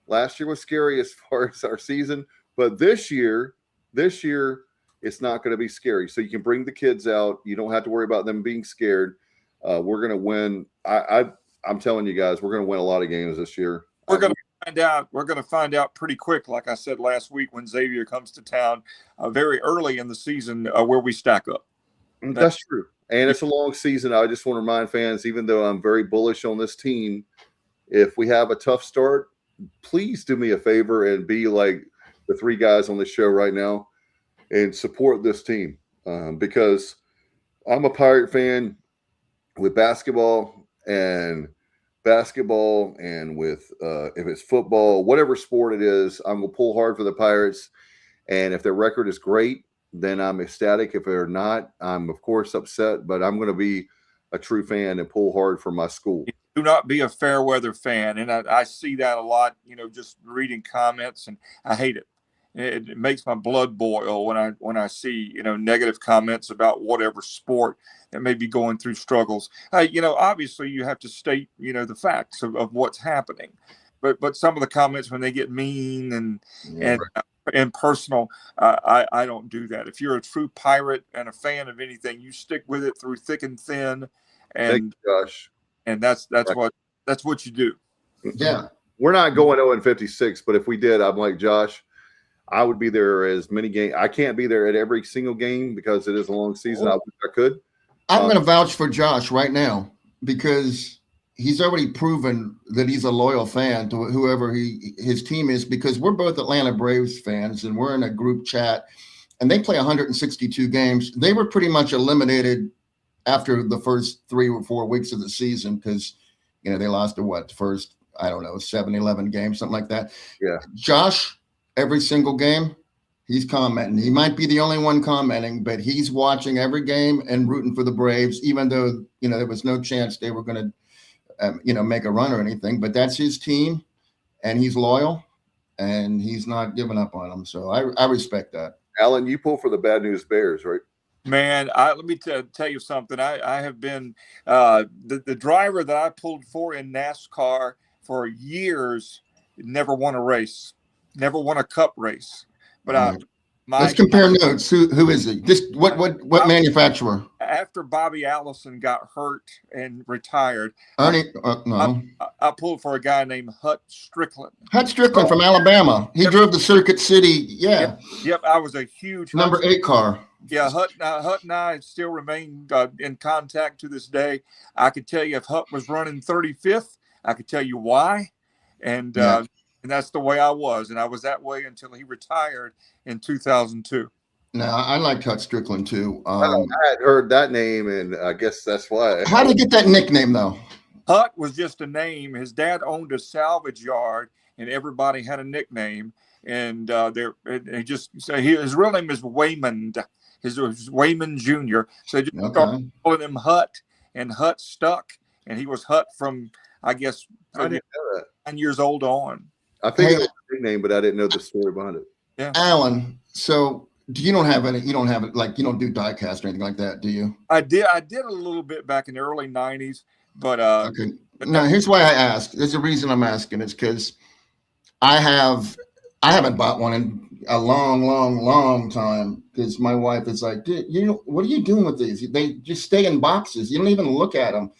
Last year was scary as far as our season, but this year it's not going to be scary. So you can bring the kids out. You don't have to worry about them being scared. We're going to win. I'm telling you guys, we're going to win a lot of games this year. We're going to find out. We're going to find out pretty quick. Like I said last week, when Xavier comes to town, very early in the season, where we stack up. That's true. And it's a long season. I just want to remind fans, even though I'm very bullish on this team, if we have a tough start, please do me a favor and be like the three guys on the show right now and support this team, because I'm a Pirate fan with basketball and with if it's football, whatever sport it is, I'm going to pull hard for the Pirates. And if their record is great, then I'm ecstatic. If they're not, I'm of course upset, but I'm going to be a true fan and pull hard for my school. Do not be a fair weather fan. And I see that a lot, just reading comments, and I hate it. It makes my blood boil when I see, negative comments about whatever sport that may be going through struggles. Obviously you have to state, the facts of what's happening, but some of the comments, when they get mean and personal, I don't do that. If you're a true Pirate and a fan of anything, you stick with it through thick and thin. And thank you, Josh. And that's what you do. Yeah. We're not going 0-56, but if we did, I'm like Josh, I would be there as many games. I can't be there at every single game because it is a long season. I wish I could. I'm going to vouch for Josh right now because he's already proven that he's a loyal fan to whoever his team is, because we're both Atlanta Braves fans and we're in a group chat and they play 162 games. They were pretty much eliminated after the first 3 or 4 weeks of the season because, they lost to first, 7-11 games, something like that. Yeah. Josh, every single game, he's commenting. He might be the only one commenting, but he's watching every game and rooting for the Braves, even though, there was no chance they were going to, make a run or anything. But that's his team, and he's loyal, and he's not giving up on them. So I respect that. Alan, you pull for the Bad News Bears, right? Man, let me tell you something. I have been the driver that I pulled for in NASCAR for years. Never won a race, never won a cup race. But let's compare notes. Who is he? Just what manufacturer? After Bobby Allison got hurt and retired, Ernie, no. I pulled for a guy named Hut Strickland. Hut Strickland from Alabama. He drove the Circuit City. Yeah. Yep. I was a huge number 8 car. Yeah, Hut and I still remain in contact to this day. I could tell you if Hut was running 35th, I could tell you why, and that's the way I was, and I was that way until he retired in 2002. No, I liked Hut Strickland too. I had heard that name, and I guess that's why. How did he get that nickname though? Hut was just a name. His dad owned a salvage yard, and everybody had a nickname. And his real name is Waymond. His was Wayman Jr. So they just started calling him Hut. and Hut stuck, and he was Hut from, I guess, I didn't know that. 9 years old on. I think Hey, it was a nickname, but I didn't know the story behind it. Yeah, Alan, so you don't have it, like, you don't do diecast or anything like that, do you? I did a little bit back in the early 90s, but Okay. No, here's why I ask. There's a reason I'm asking. It's because I haven't bought one in a long, long, long time, because my wife is like, "Dude, what are you doing with these? They just stay in boxes. You don't even look at them."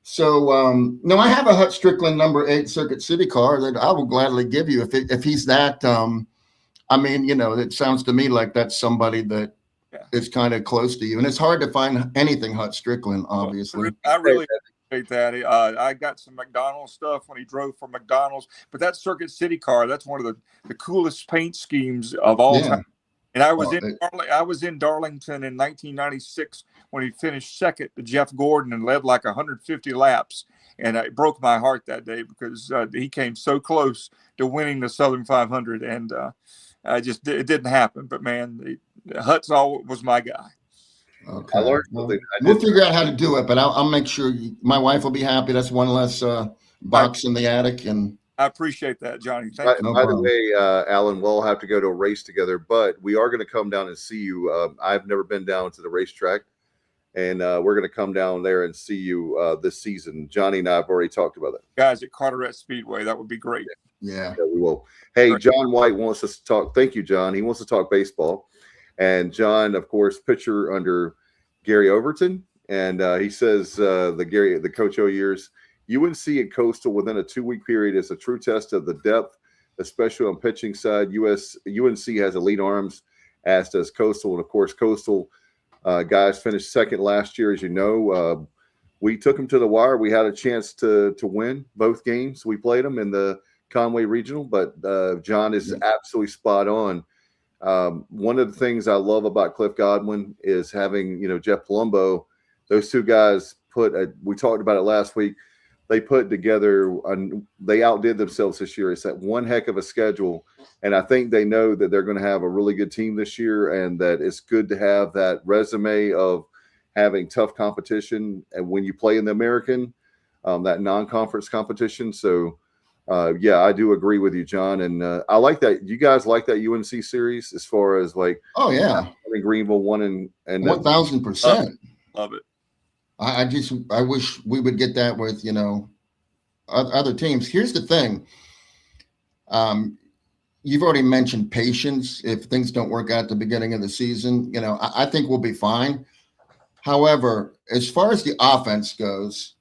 So, no, I have a Hut Strickland number 8 Circuit City car that I will gladly give you if he's that. I mean, it sounds to me like that's somebody that is kind of close to you, and it's hard to find anything Hut Strickland, obviously. I really appreciate that. I got some McDonald's stuff when he drove for McDonald's, but that Circuit City car, that's one of the coolest paint schemes of all time. And I was in Darlington in 1996 when he finished second to Jeff Gordon and led like 150 laps. And it broke my heart that day because he came so close to winning the Southern 500, and it didn't happen. But man, Hut's was my guy. Okay. I learned something. We'll figure out how to do it, but I'll make sure my wife will be happy. That's one less box in the attic. And I appreciate that, Johnny. Thank you. By the way, Alan, we'll have to go to a race together, but we are going to come down and see you. I've never been down to the racetrack, and we're going to come down there and see you this season. Johnny and I have already talked about that. Guys at Carteret Speedway, that would be great. Yeah, we will. Hey, John White wants us to talk. Thank you, John. He wants to talk baseball. And John, of course, pitcher under Gary Overton. And he says the Coach O years, UNC and Coastal within a 2-week period is a true test of the depth, especially on pitching side. UNC has elite arms, as does Coastal. And, of course, Coastal guys finished second last year, as you know. We took them to the wire. We had a chance to win both games. We played them in the Conway Regional, but John is absolutely spot on. One of the things I love about Cliff Godwin is having, Jeff Palumbo. Those two guys we talked about it last week. They put together, they outdid themselves this year. It's that one heck of a schedule. And I think they know that they're going to have a really good team this year, and that it's good to have that resume of having tough competition. And when you play in the American, that non-conference competition. So, I do agree with you, John. And I like that. You guys like that UNC series as far as like, oh yeah, I think Greenville won and 1,000%. Love it. I wish we would get that with, other teams. Here's the thing. You've already mentioned patience. If things don't work out at the beginning of the season, I think we'll be fine. However, as far as the offense goes,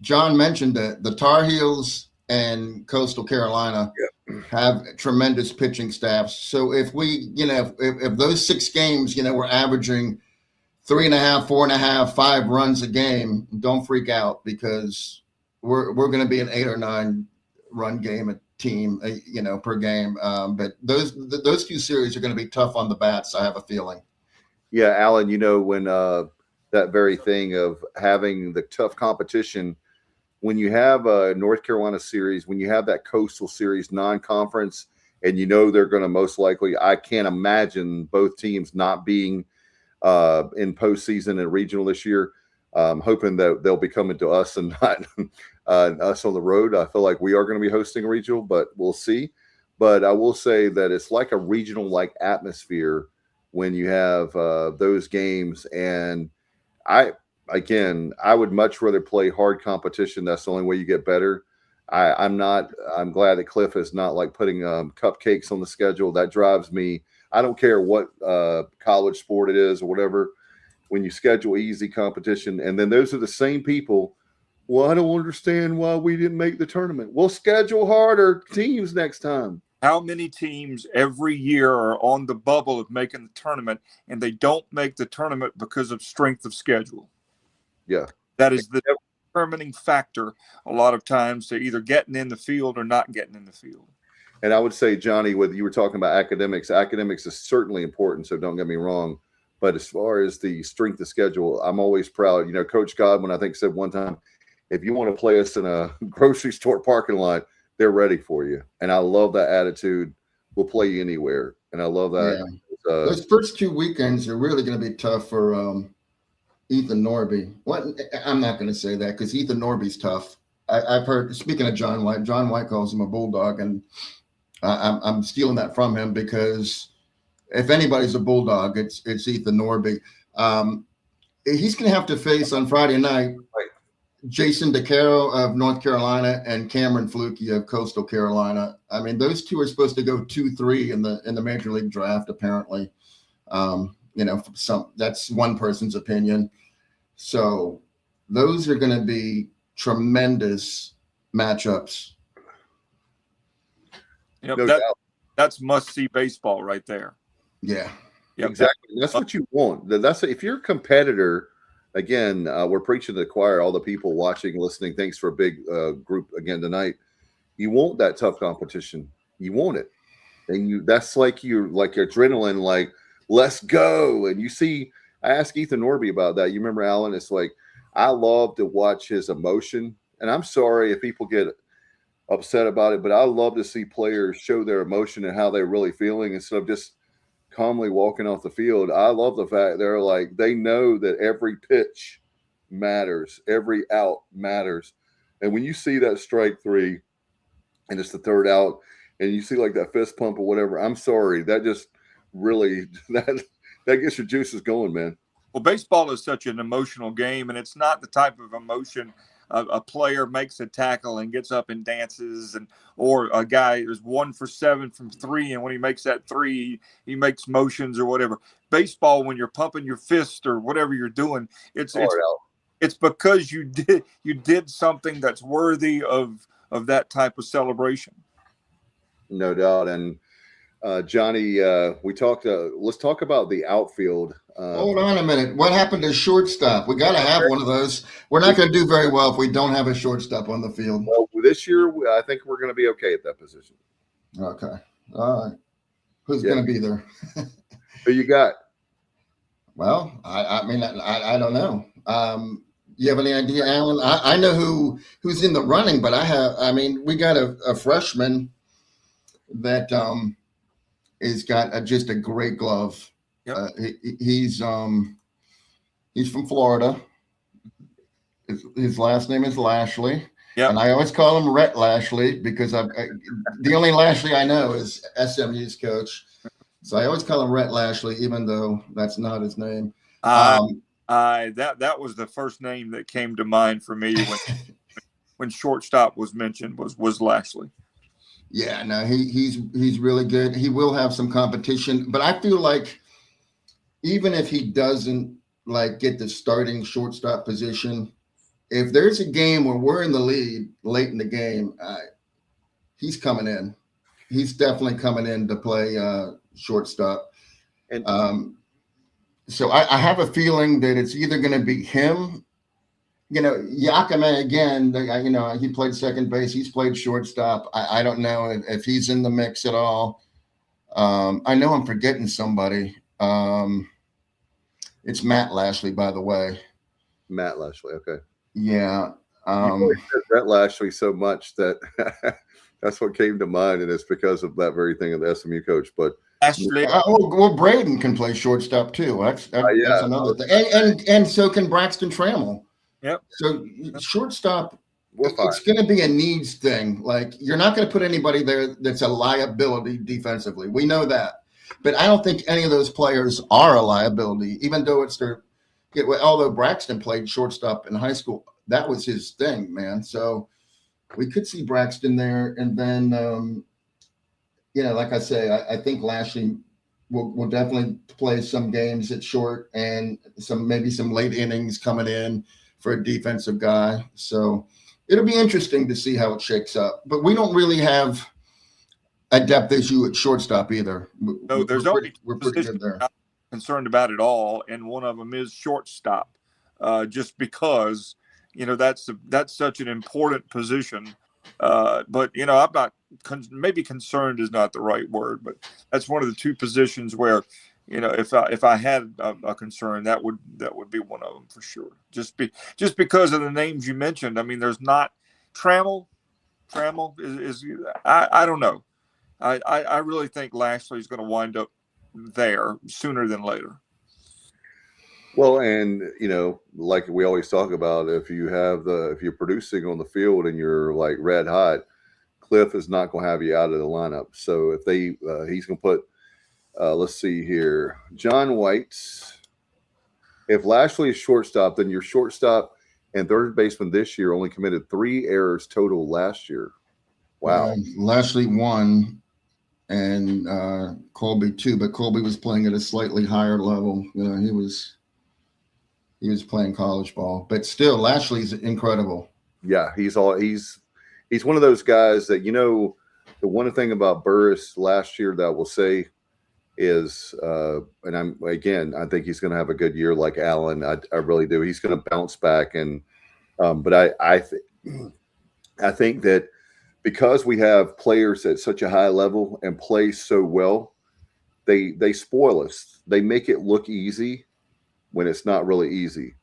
John mentioned that the Tar Heels and Coastal Carolina have tremendous pitching staffs. So if we, if those 6 games, we're averaging 3.5, 4.5, 5 runs a game, don't freak out, because we're going to be an 8 or 9 run game a team, per game. But those 2 series are going to be tough on the bats, I have a feeling. Yeah, Alan, when that very thing of having the tough competition, when you have a North Carolina series, when you have that Coastal series non-conference, and they're going to most likely, I can't imagine both teams not being in postseason and regional this year. Hoping that they'll be coming to us and not us on the road. I feel like we are going to be hosting a regional, but we'll see. But I will say that it's like a regional-like atmosphere when you have those games. And I would much rather play hard competition. That's the only way you get better. I'm glad that Cliff is not like putting cupcakes on the schedule. That drives me. I don't care what college sport it is or whatever. When you schedule easy competition, and then those are the same people. Well, I don't understand why we didn't make the tournament. We'll schedule harder teams next time. How many teams every year are on the bubble of making the tournament, and they don't make the tournament because of strength of schedule? Yeah. That is the determining factor a lot of times to either getting in the field or not getting in the field. And I would say, Johnny, whether you were talking about academics is certainly important, so don't get me wrong. But as far as the strength of schedule, I'm always proud. Coach Godwin, I think, said one time, if you want to play us in a grocery store parking lot, they're ready for you. And I love that attitude. We'll play you anywhere. And I love that. Yeah. Those first 2 weekends are really going to be tough for Ethan Norby. What? I'm not going to say that because Ethan Norby's tough. I've heard, speaking of John White calls him a bulldog, and I'm stealing that from him because if anybody's a bulldog, it's Ethan Norby. He's going to have to face on Friday night Jason DeCaro of North Carolina and Cameron Flukie of Coastal Carolina. I mean, those two are supposed to go 2-3 in the major league draft, apparently. That's one person's opinion. So those are going to be tremendous matchups. Yep, No doubt. that's must-see baseball right there. Yeah. Yep, Exactly. That's what you want. That's if you're a competitor. Again, we're preaching to the choir. All the people watching, listening. Thanks for a big group again tonight. You want that tough competition. You want it, and that's like your adrenaline. Like, let's go. And you see, I asked Ethan Norby about that. You remember, Alan? It's like I love to watch his emotion, and I'm sorry if people get upset about it, but I love to see players show their emotion and how they're really feeling instead of just calmly walking off the field. I love the fact they know that every pitch matters, every out matters. And when you see that strike three and it's the third out and you see like that fist pump or whatever, I'm sorry, that just really that gets your juices going, man. Well, baseball is such an emotional game, and it's not the type of emotion a player makes a tackle and gets up and dances, or a guy is 1 for 7 from 3, and when he makes that 3, he makes motions or whatever. Baseball, when you're pumping your fist or whatever you're doing, it's because you did something that's worthy of that type of celebration. No doubt. And Johnny, we talked. Let's talk about the outfield. Hold on a minute. What happened to shortstop? We got to have one of those. We're not going to do very well if we don't have a shortstop on the field. Well, this year, I think we're going to be okay at that position. Okay. All right. Who's going to be there? Who you got? Well, I mean, I don't know. You have any idea, Alan? I know who's in the running, but we got a freshman that has got just a great glove. Yep. He's from Florida. His last name is Lashley. Yep. And I always call him Rhett Lashley because the only Lashley I know is SMU's coach. So I always call him Rhett Lashley, even though that's not his name. That was the first name that came to mind for me when shortstop was mentioned was Lashley. Yeah, no, he's really good. He will have some competition, but I feel like even if he doesn't get the starting shortstop position, if there's a game where we're in the lead late in the game, he's coming in. He's definitely coming in to play shortstop. And so I have a feeling that it's either going to be him. Yakima again, he played second base. He's played shortstop. I don't know if he's in the mix at all. I know I'm forgetting somebody. It's Matt Lashley, by the way. Matt Lashley. Okay. Yeah. You said Rhett Lashley so much that that's what came to mind, and it's because of that very thing of the SMU coach. But Ashley. Well, Braden can play shortstop too. That's another thing. And so can Braxton Trammell. Yep. So shortstop, we're fine. it's going to be a needs thing. Like, you're not going to put anybody there that's a liability defensively. We know that. But I don't think any of those players are a liability, even though although Braxton played shortstop in high school, that was his thing, man. So we could see Braxton there. And then, like I say, I think Lashley will definitely play some games at short and maybe some late innings coming in for a defensive guy. So it'll be interesting to see how it shakes up. But we don't really have a depth issue at shortstop either. No, we're pretty good there. I'm concerned about it all, and one of them is shortstop, just because that's such an important position. But I'm not maybe concerned is not the right word, but that's one of the two positions where if I had a concern, that would be one of them for sure. Just because of the names you mentioned. I mean, there's not Trammell is I don't know. I really think Lashley's going to wind up there sooner than later. Well, and like we always talk about, if you're producing on the field and you're like red hot, Cliff is not going to have you out of the lineup. So if he's going to put, let's see here, John White's. If Lashley is shortstop, then your shortstop and third baseman this year only committed 3 errors total last year. Wow. Lashley 1 and Colby 2, but Colby was playing at a slightly higher level. He was playing college ball, but still Lashley's incredible. Yeah, he's one of those guys that, the one thing about Burris last year that I will say is, and I think he's going to have a good year like Allen. I really do. He's going to bounce back. And, but I think that because we have players at such a high level and play so well, they spoil us. They make it look easy when it's not really easy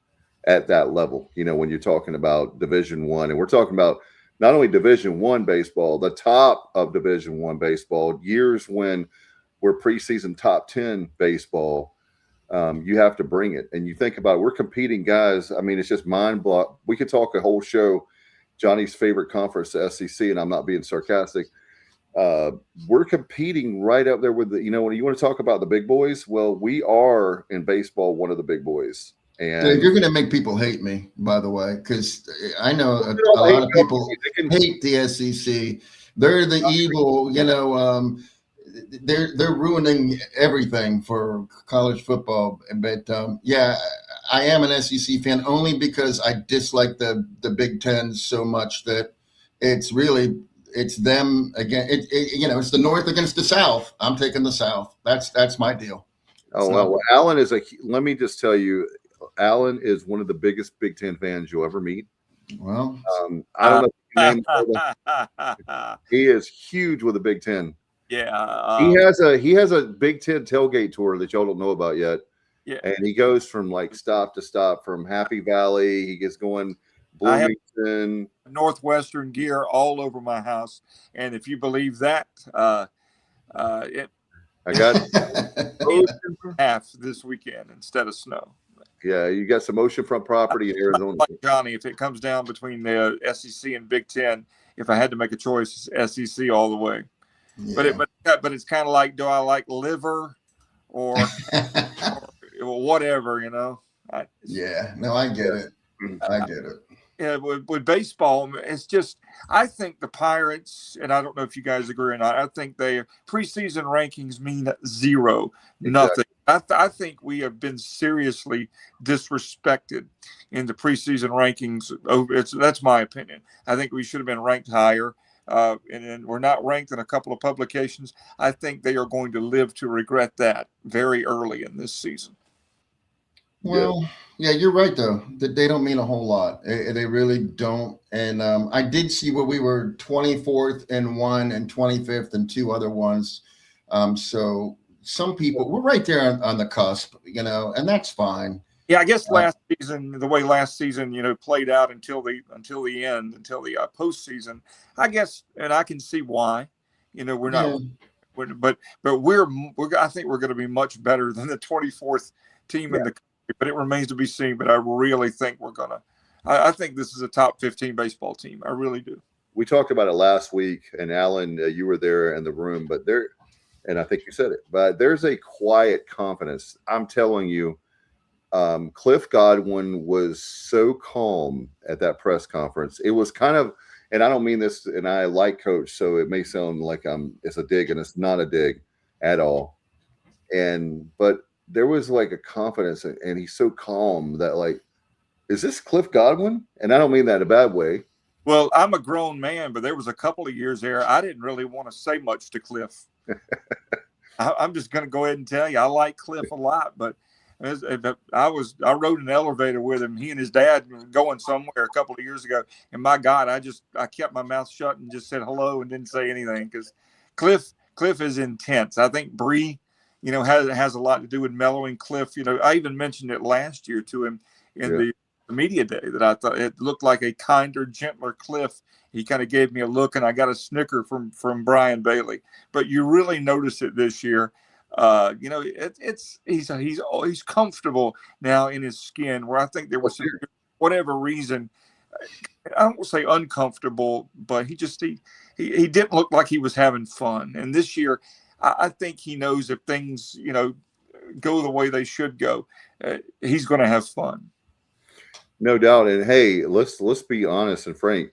at that level. When you're talking about Division I, and we're talking about not only Division I baseball, the top of Division I baseball, years when we're preseason top 10 baseball, you have to bring it. And you think about it, we're competing guys. I mean, it's just mind blowing. We could talk a whole show, Johnny's favorite conference, the SEC, and I'm not being sarcastic. We're competing right up there with when you want to talk about the big boys. Well, we are in baseball one of the big boys. And Dave, you're going to make people hate me, by the way, because I know a lot of people hate the SEC. They're the evil, they're ruining everything for college football. But I am an SEC fan only because I dislike the Big Ten so much that it's them again. It's the North against the South. I'm taking the South. That's my deal. Oh, well, Allen let me just tell you, Allen is one of the biggest Big Ten fans you'll ever meet. Well, I don't know. He is huge with the Big Ten. Yeah, he has a Big Ten tailgate tour that y'all don't know about yet. Yeah, and he goes from like stop to stop from Happy Valley. He gets going Bloomington, Northwestern gear all over my house, and if you believe that, I got half this weekend instead of snow. Yeah, you got some oceanfront property in Arizona. Like Johnny, if it comes down between the SEC and Big Ten, if I had to make a choice, SEC all the way. Yeah. But it's kind of like, do I like liver or whatever, I get it. I get it. Yeah, with baseball, it's just, I think the Pirates, and I don't know if you guys agree or not, I think their preseason rankings mean zero, nothing. I think we have been seriously disrespected in the preseason rankings. That's my opinion. I think we should have been ranked higher, and we're not ranked in a couple of publications. I think they are going to live to regret that very early in this season. Well, yeah, you're right, though. That they don't mean a whole lot. They really don't. And I did see where we were 24th in one and 25th in 2 other ones. So some people, we're right there on the cusp, and that's fine. Yeah, I guess last season, played out until the end, until the postseason. I guess, and I can see why. We're not, but I think we're going to be much better than the 24th team in the country. But it remains to be seen. But I really think we're gonna. I think this is a top 15 baseball team. I really do. We talked about it last week, and Alan, you were there in the room, and I think you said it. But there's a quiet confidence. I'm telling you, Cliff Godwin was so calm at that press conference. It was kind of, and I don't mean this, and I like Coach, so it may sound like it's a dig, and it's not a dig at all. But there was like a confidence, and he's so calm that like, is this Cliff Godwin? And I don't mean that in a bad way. Well, I'm a grown man, but there was a couple of years there I didn't really want to say much to Cliff. I'm just going to go ahead and tell you, I like Cliff a lot, but I rode an elevator with him. He and his dad were going somewhere a couple of years ago, and my God, I kept my mouth shut and just said hello and didn't say anything because Cliff is intense. I think Bree, has a lot to do with mellowing Cliff. I even mentioned it last year to him in the media day that I thought it looked like a kinder, gentler Cliff. He kind of gave me a look, and I got a snicker from Brian Bailey. But you really notice it this year. He's comfortable now in his skin, where I think there was some, whatever reason, I don't want to say uncomfortable, but he didn't look like he was having fun. And this year, I think he knows if things, go the way they should go, he's going to have fun. No doubt. And hey, let's be honest and frank.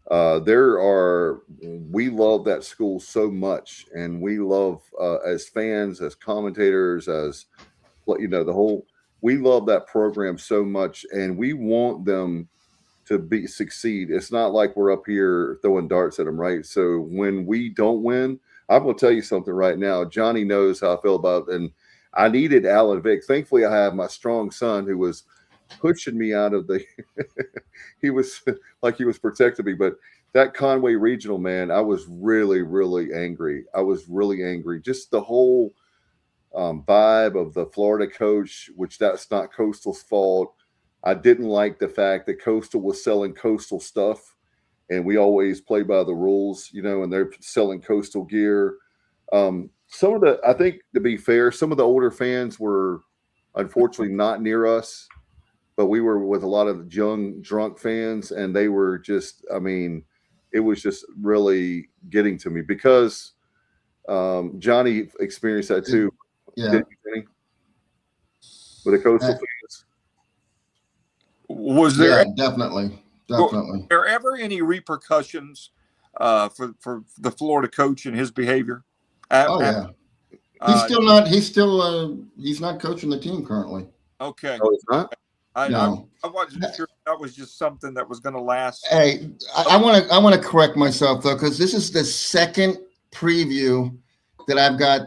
We love that school so much, and we love as fans, as commentators, as we love that program so much, and we want them to succeed. It's not like we're up here throwing darts at them, right? So when we don't win, I'm going to tell you something right now. Johnny knows how I feel about it, and I needed Alan Vick. Thankfully, I have my strong son who was pushing me out of the he was like he was protecting me. But that Conway Regional, man, I was really, really angry. Just the whole vibe of the Florida coach, which that's not Coastal's fault. I didn't like the fact that Coastal was selling Coastal stuff, and we always play by the rules, and they're selling Coastal gear. I think, to be fair, some of the older fans were unfortunately not near us, but we were with a lot of young, drunk fans, and they were just, it was just really getting to me because Johnny experienced that too. Yeah. Didn't you, Johnny? With the Coastal fans. Was there definitely. Were there ever any repercussions for the Florida coach and his behavior? Yeah. He's not coaching the team currently. Okay. Oh, it's not? No. I wasn't sure that was just something that was going to last. Hey, I want to correct myself though, because this is the second preview that I've got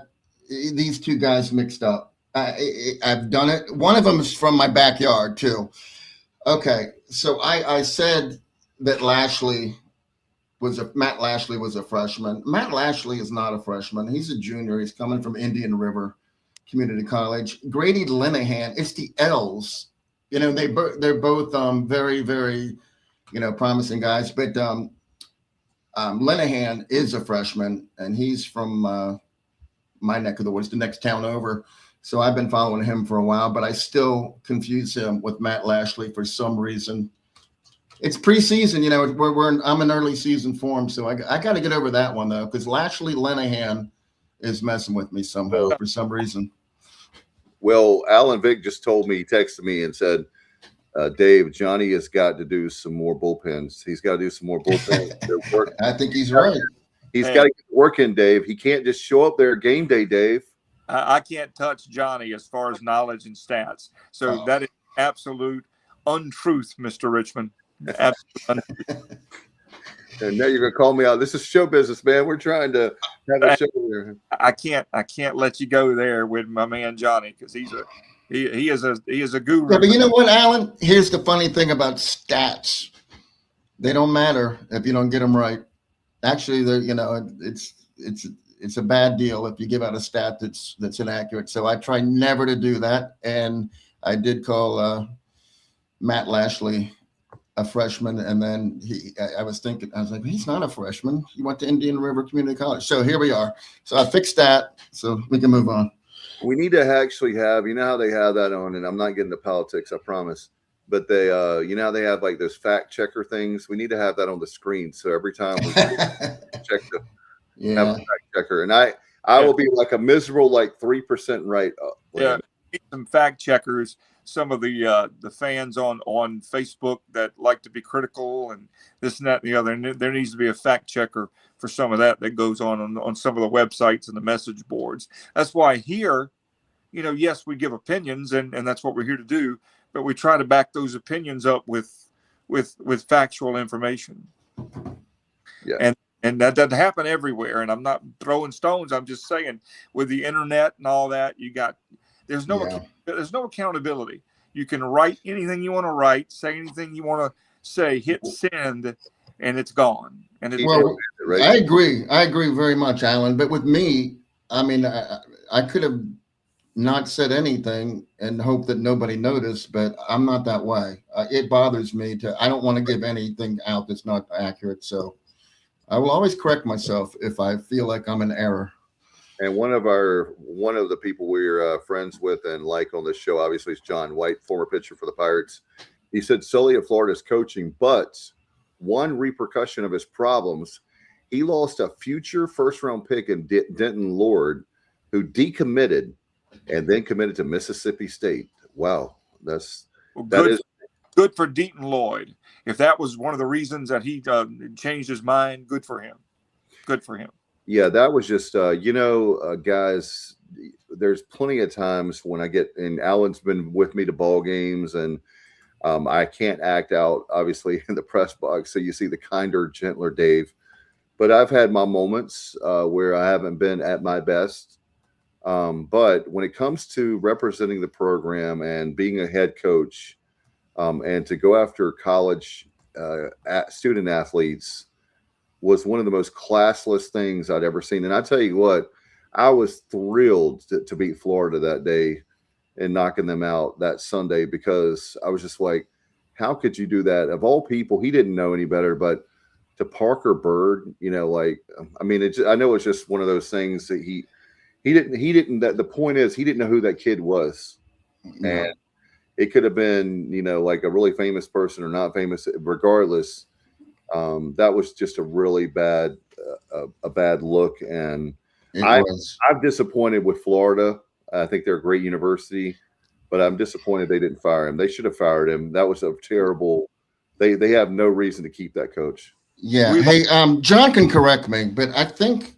these two guys mixed up. I've done it. One of them is from my backyard too. Okay, so I said that Matt Lashley was a freshman. Matt Lashley is not a freshman. He's a junior. He's coming from Indian River Community College. Grady Linehan, it's the L's. They're both very, very, promising guys. But Linehan is a freshman, and he's from my neck of the woods, the next town over. So I've been following him for a while, but I still confuse him with Matt Lashley for some reason. It's preseason, I'm in early season form, so I got to get over that one though, because Lashley Linehan is messing with me somehow for some reason. Well, Alan Vick just told me, he texted me and said, Dave, Johnny has got to do some more bullpens. He's got to do some more bullpens. I think he's right. He's got to get work in, Dave. He can't just show up there game day, Dave. I can't touch Johnny as far as knowledge and stats. So that is absolute untruth, Mr. Richmond. Absolute untruth. And now you're gonna call me out. This is show business, man. We're trying to have a show here. I can't let you go there with my man Johnny, because he is a guru. Yeah, but you know what, Alan? Here's the funny thing about stats. They don't matter if you don't get them right. Actually, it's a bad deal if you give out a stat that's inaccurate. So I try never to do that. And I did call Matt Lashley a freshman, and then I was like, he's not a freshman. He went to Indian River Community College. So here we are. So I fixed that, so we can move on. We need to actually have, how they have that on, and I'm not getting to politics, I promise. But they, how they have like those fact checker things. We need to have that on the screen, so every time we check have a fact checker, and I will be like a miserable 3% right. Yeah, some fact checkers. Some of the fans on Facebook that like to be critical and this and that and the other. And there needs to be a fact checker for some of that goes on some of the websites and the message boards. That's why here, yes, we give opinions, and that's what we're here to do, but we try to back those opinions up with factual information. Yeah. And that doesn't happen everywhere. And I'm not throwing stones. I'm just saying, with the internet and all that, there's no accountability. You can write anything you want to write, say anything you want to say, hit send, and it's gone. And I agree very much, Alan. But with me, I could have not said anything and hope that nobody noticed, but I'm not that way. It bothers me I don't want to give anything out that's not accurate. So I will always correct myself if I feel like I'm in error. And one of the people we're friends with and like on this show, obviously, is John White, former pitcher for the Pirates. He said Sully at Florida is coaching, but one repercussion of his problems, he lost a future first-round pick in Denton Lord, who decommitted and then committed to Mississippi State. Wow, that is good for Deaton Lloyd. If that was one of the reasons that he changed his mind, good for him. Good for him. Yeah, that was just, guys, there's plenty of times when I get, and Alan's been with me to ball games, and I can't act out, obviously, in the press box. So you see the kinder, gentler Dave. But I've had my moments where I haven't been at my best. But when it comes to representing the program and being a head coach, and to go after college student athletes was one of the most classless things I'd ever seen. And I tell you what, I was thrilled to beat Florida that day and knocking them out that Sunday, because I was just like, how could you do that? Of all people, he didn't know any better, but to Parker Bird, I know it's just one of those things that he didn't, that the point is, he didn't know who that kid was. No. And it could have been, like a really famous person or not famous, regardless. That was just a really bad look. And I'm disappointed with Florida. I think they're a great university, but I'm disappointed they didn't fire him. They should have fired him. That was a terrible. They have no reason to keep that coach. Yeah. Hey, John can correct me, but I think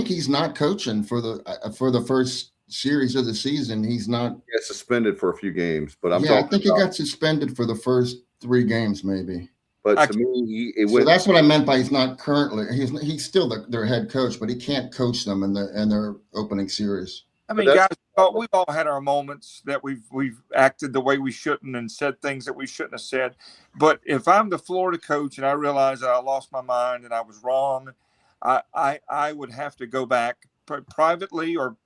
he's not coaching for the first series of the season. He's not. He got suspended for a few games, but I think he got suspended for the first 3 games, maybe. But to me, that's what I meant by he's not currently. He's still their head coach, but he can't coach them in their opening series. I mean, guys, we've all had our moments that we've acted the way we shouldn't and said things that we shouldn't have said. But if I'm the Florida coach and I realize that I lost my mind and I was wrong, I would have to go back privately or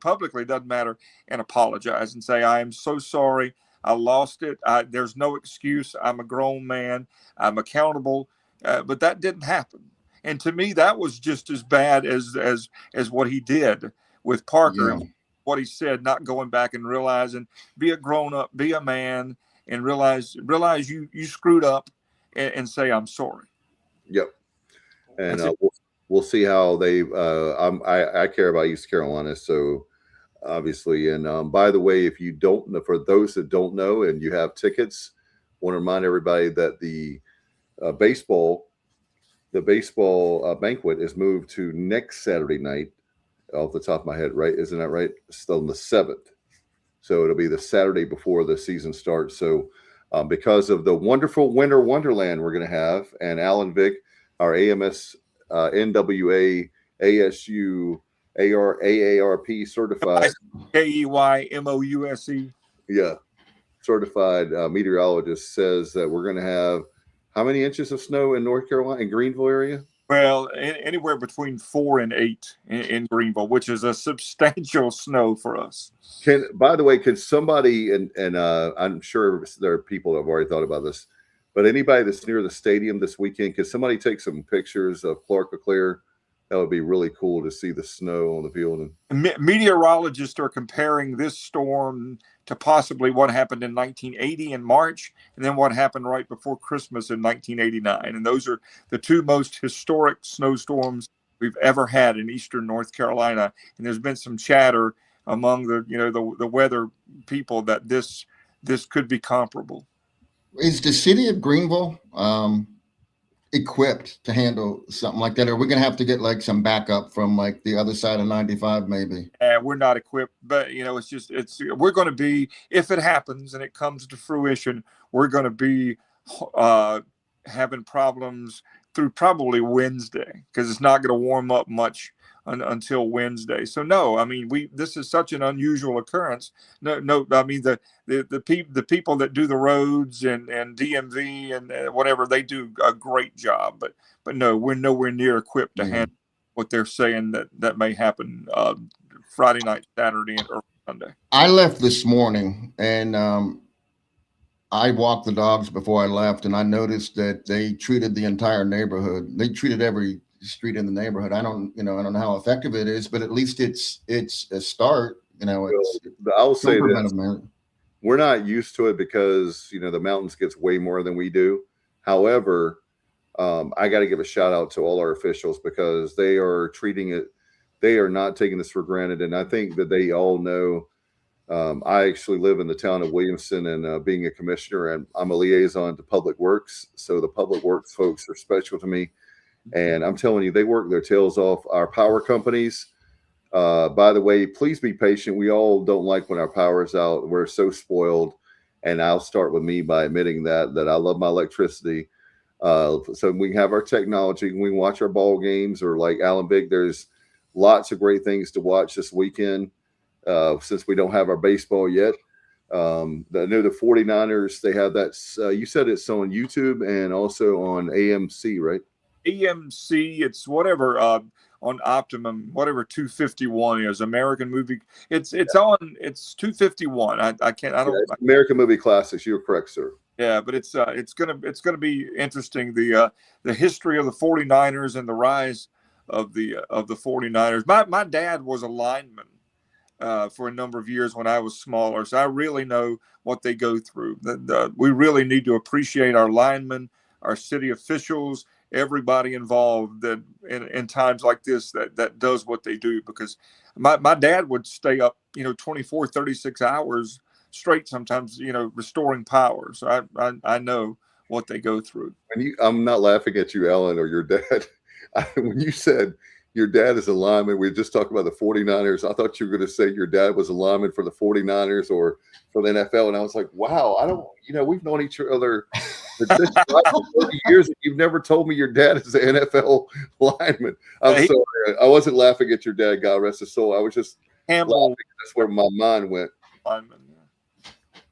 publicly, doesn't matter, and apologize and say, I am so sorry. I lost it. There's no excuse. I'm a grown man. I'm accountable. But that didn't happen. And to me, that was just as bad as what he did with Parker. Yeah. What he said, not going back and realizing, be a grown up, be a man, and realize you screwed up, and say, I'm sorry. Yep. And we'll see how they. I care about East Carolina, so. Obviously, and by the way, if you don't know, for those that don't know and you have tickets, I want to remind everybody that the baseball banquet is moved to next Saturday night. Off the top of my head, right? Isn't that right? Still on the 7th, so it'll be the Saturday before the season starts. So because of the wonderful winter wonderland we're going to have, and Alan Vick, our AMS NWA ASU AARP certified KEYMOUSE. Yeah, certified meteorologist says that we're going to have how many inches of snow in North Carolina, in Greenville area? Well, anywhere between 4 and 8 in Greenville, which is a substantial snow for us. By the way, could somebody, and I'm sure there are people that have already thought about this, but anybody that's near the stadium this weekend, could somebody take some pictures of Clark LeClaire? That would be really cool to see the snow on the field. Meteorologists are comparing this storm to possibly what happened in 1980 in March, and then what happened right before Christmas in 1989. And those are the 2 most historic snowstorms we've ever had in eastern North Carolina. And there's been some chatter among the weather people that this could be comparable. Is the city of Greenville equipped to handle something like that? Or are we going to have to get like some backup from like the other side of 95 maybe? We're not equipped, but we're going to be, if it happens and it comes to fruition, we're going to be having problems through probably Wednesday, because it's not going to warm up much until Wednesday. So no, I mean, this is such an unusual occurrence. No, I mean the people that do the roads and DMV and whatever, they do a great job, but no, we're nowhere near equipped to handle what they're saying that may happen Friday night, Saturday, and early Sunday. I left this morning and I walked the dogs before I left, and I noticed that they treated the entire neighborhood. They treated every street in the neighborhood. I don't know how effective it is, but at least it's a start. It's I'll say this. preventive. We're not used to it because the mountains gets way more than we do. However, I got to give a shout out to all our officials because they are treating it. They are not taking this for granted, and I think that they all know. I actually live in the town of Williamson, and being a commissioner, and I'm a liaison to Public Works. So the Public Works folks are special to me, and I'm telling you, they work their tails off. Our power companies. By the way, please be patient. We all don't like when our power is out. We're so spoiled, and I'll start with me by admitting that I love my electricity. So we have our technology. We watch our ball games, or like Alan Big. There's lots of great things to watch this weekend. Since we don't have our baseball yet. I know the 49ers, they have that. You said it's on YouTube and also on AMC, right? AMC, it's whatever on Optimum, whatever 251 is, American movie. It's 251. I can't. I don't. Yeah, American Movie Classics. You're correct, sir. Yeah, but it's gonna be interesting. The history of the 49ers and the rise of the 49ers. My dad was a lineman for a number of years when I was smaller, so I really know what they go through. We really need to appreciate our linemen, our city officials, everybody involved that in times like this that does what they do, because my dad would stay up 24 36 hours straight sometimes, restoring power. So I know what they go through. And I'm not laughing at you, Alan, or your dad. When you said your dad is a lineman, we just talked about the 49ers. I thought you were going to say your dad was a lineman for the 49ers or for the NFL. And I was like, wow, we've known each other for 30 years. And you've never told me your dad is an NFL lineman. I'm sorry. I wasn't laughing at your dad, God rest his soul. I was just laughing. That's where my mind went. Lineman.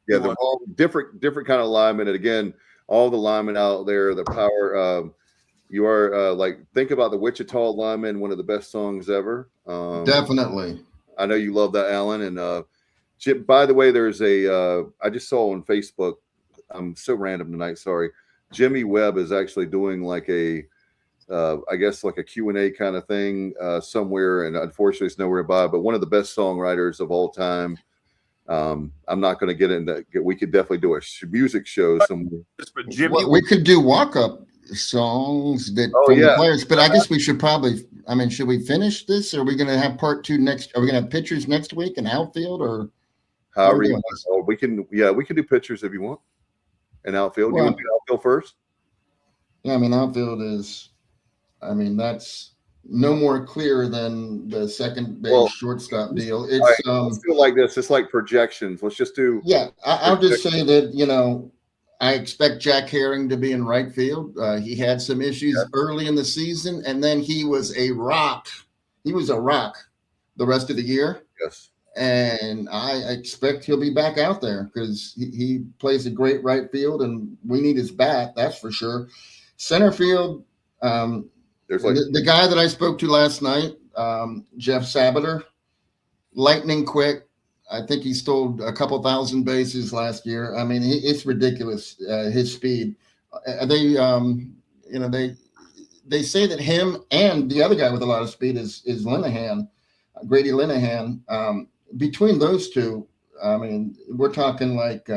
Yeah, they're all different kind of linemen. And again, all the linemen out there, the power, you are think about the Wichita Lineman, one of the best songs ever. Definitely. I know you love that, Alan. And Jim, by the way, there's I just saw on Facebook, I'm so random tonight, sorry. Jimmy Webb is actually doing like I guess like a Q&A kind of thing somewhere, and unfortunately it's nowhere by, but one of the best songwriters of all time. I'm not going to get into that. We could definitely do a music show somewhere. But Jimmy, we could do walk-up songs that from the players, but I guess we should probably. I mean, should we finish this? Or are we going to have part 2 next? Are we going to have pitchers next week in outfield, or however you want? We can do pitchers if you want. And outfield. Well, you want to do outfield first? Yeah, I mean, outfield is. I mean, that's no more clear than the second base shortstop deal. It's let's do it like this. It's like projections. Let's just do. Yeah, I'll just say that I expect Jack Herring to be in right field. He had some issues early in the season, and then he was a rock. He was a rock the rest of the year. Yes. And I expect he'll be back out there because he plays a great right field, and we need his bat. That's for sure. Center field. There's the guy that I spoke to last night, Jeff Sabater, lightning quick. I think he stole a couple thousand bases last year. I mean, it's ridiculous, his speed. They say that him and the other guy with a lot of speed is Linehan, Grady Linehan. Between those two, I mean, we're talking like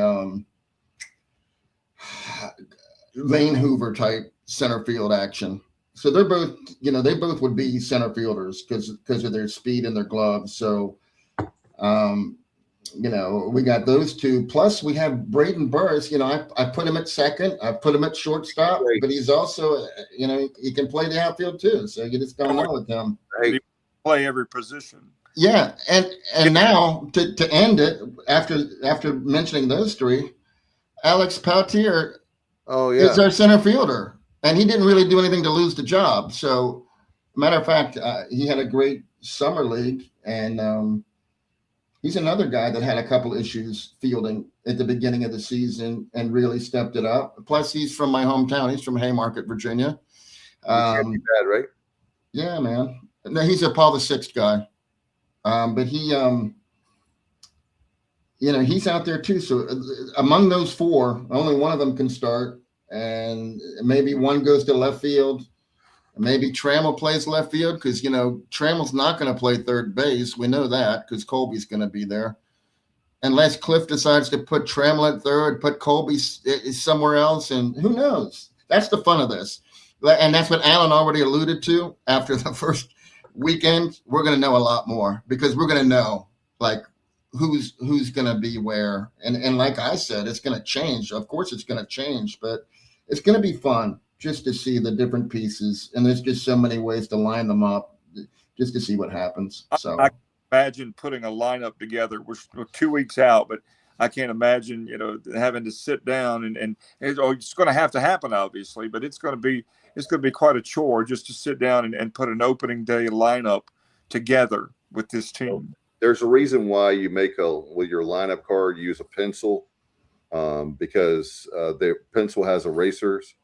Lane Hoover type center field action. So they're both, they both would be center fielders because of their speed and their gloves. So, we got those two. Plus, we have Braden Burris. I put him at second. I put him at shortstop. Great. But he's also, he can play the outfield too. So you just don't know with him. He play every position. Yeah, and now to end it, after mentioning those three, Alex Pautier is our center fielder. And he didn't really do anything to lose the job. So, matter of fact, he had a great summer league, and he's another guy that had a couple issues fielding at the beginning of the season and really stepped it up. Plus, he's from my hometown. He's from Haymarket, Virginia. Bad, right? Yeah, man. No, he's a Paul VI guy, but he, he's out there too. So, among those four, only one of them can start. And maybe one goes to left field. Maybe Trammell plays left field because, you know, Trammell's not going to play third base. We know that because Colby's going to be there. Unless Cliff decides to put Trammell at third, put Colby somewhere else, and who knows? That's the fun of this. And that's what Alan already alluded to after the first weekend. We're going to know a lot more because we're going to know, like, who's going to be where. And like I said, it's going to change. Of course it's going to change, but it's going to be fun just to see the different pieces. And there's just so many ways to line them up just to see what happens. So I can imagine putting a lineup together. We're 2 weeks out, but I can't imagine, you know, having to sit down and it's going to have to happen, obviously, but it's going to be quite a chore just to sit down and put an opening day lineup together with this team. There's a reason why you make with your lineup card, use a pencil, because the pencil has erasers.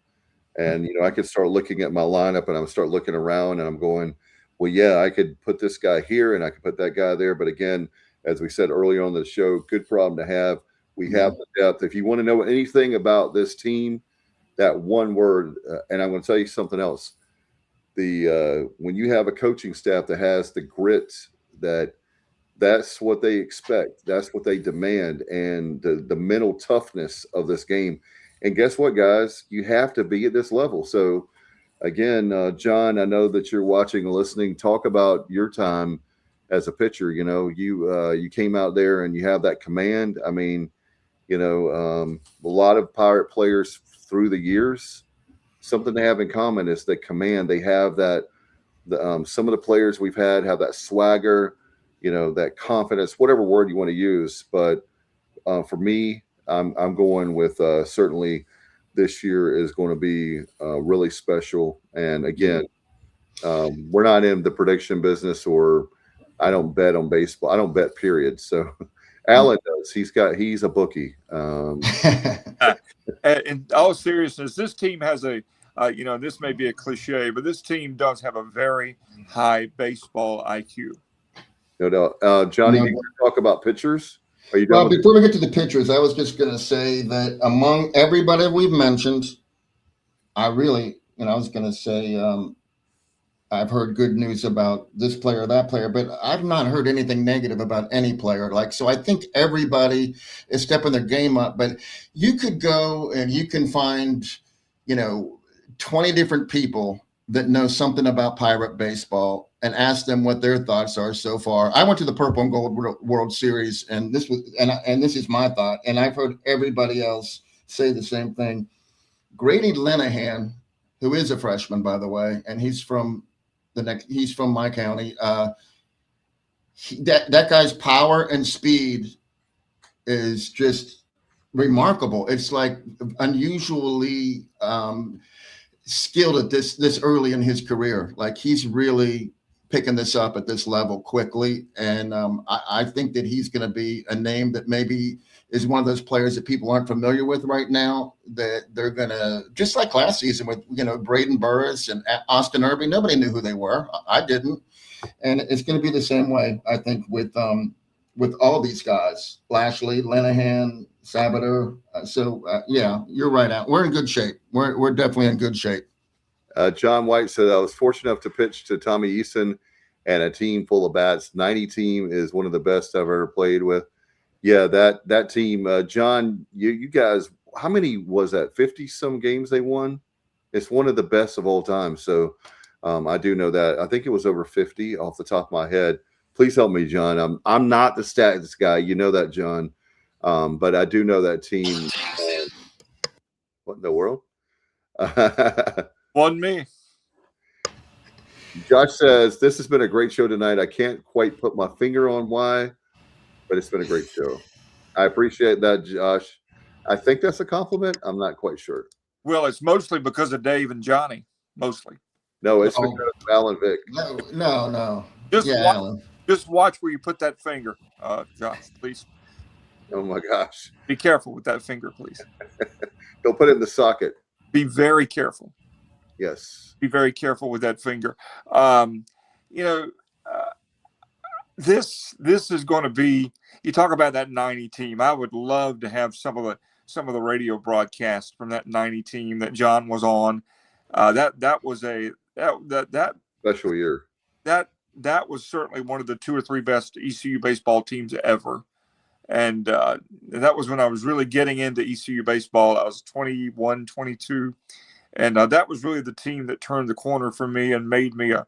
And, you know, I could start looking at my lineup and I'm start looking around and I'm going, well, yeah, I could put this guy here and I could put that guy there. But again, as we said earlier on the show, good problem to have. We have the depth. If you want to know anything about this team, that one word, and I'm going to tell you something else. When you have a coaching staff that has the grit, that's what they expect. That's what they demand. And the mental toughness of this game. And guess what, guys? You have to be at this level. So, again, John, I know that you're watching and listening. Talk about your time as a pitcher. You know, you came out there and you have that command. I mean, you know, a lot of Pirate players through the years, something they have in common is the command. They have that. Some of the players we've had have that swagger, you know, that confidence, whatever word you want to use. But for me, I'm going with certainly this year is going to be really special. And again, we're not in the prediction business, or I don't bet on baseball. I don't bet, period. So Alan does. He's a bookie. In all seriousness, this team has you know, this may be a cliche, but this team does have a very high baseball IQ. No doubt. Johnny, you want to talk about pitchers? Are you done? Well, before we get to the pitchers, I was just going to say that among everybody we've mentioned, I was going to say I've heard good news about this player or that player, but I've not heard anything negative about any player. So I think everybody is stepping their game up. But you could go and you can find, you know, 20 different people that know something about Pirate baseball and ask them what their thoughts are so far. I went to the Purple and Gold World Series, and this is my thought, and I've heard everybody else say the same thing. Grady Linehan, who is a freshman, by the way, and he's from my county. That guy's power and speed is just remarkable. It's like unusually skilled at this early in his career. Like, he's really picking this up at this level quickly. And I think that he's going to be a name that maybe is one of those players that people aren't familiar with right now, that they're going to, just like last season with, you know, Braden Burris and Austin Irby. Nobody knew who they were. I didn't. And it's going to be the same way, I think, with all these guys, Lashley, Linehan, Sabater. Yeah, you're right out. We're in good shape. We're definitely in good shape. John White said, I was fortunate enough to pitch to Tommy Eason and a team full of bats. 90 team is one of the best I've ever played with. Yeah, that team, John, you guys, how many was that? 50 some games they won? It's one of the best of all time. So I do know that. I think it was over 50 off the top of my head. Please help me, John. I'm not the stats guy. You know that, John. But I do know that team. What in the world? Wasn't me. Josh says, this has been a great show tonight. I can't quite put my finger on why, but it's been a great show. I appreciate that, Josh. I think that's a compliment. I'm not quite sure. Well, it's mostly because of Dave and Johnny, mostly. No, it's because of Alan Vick. No. Just watch where you put that finger, Josh, please. Oh, my gosh. Be careful with that finger, please. Don't put it in the socket. Be very careful. Yes. Be very careful with that finger. This is going to be, you talk about that 90 team. I would love to have some of the radio broadcasts from that 90 team that John was on. That was that Special year. that was certainly one of the 2 or 3 best ECU baseball teams ever. And that was when I was really getting into ECU baseball. I was 21, 22. And that was really the team that turned the corner for me and made me a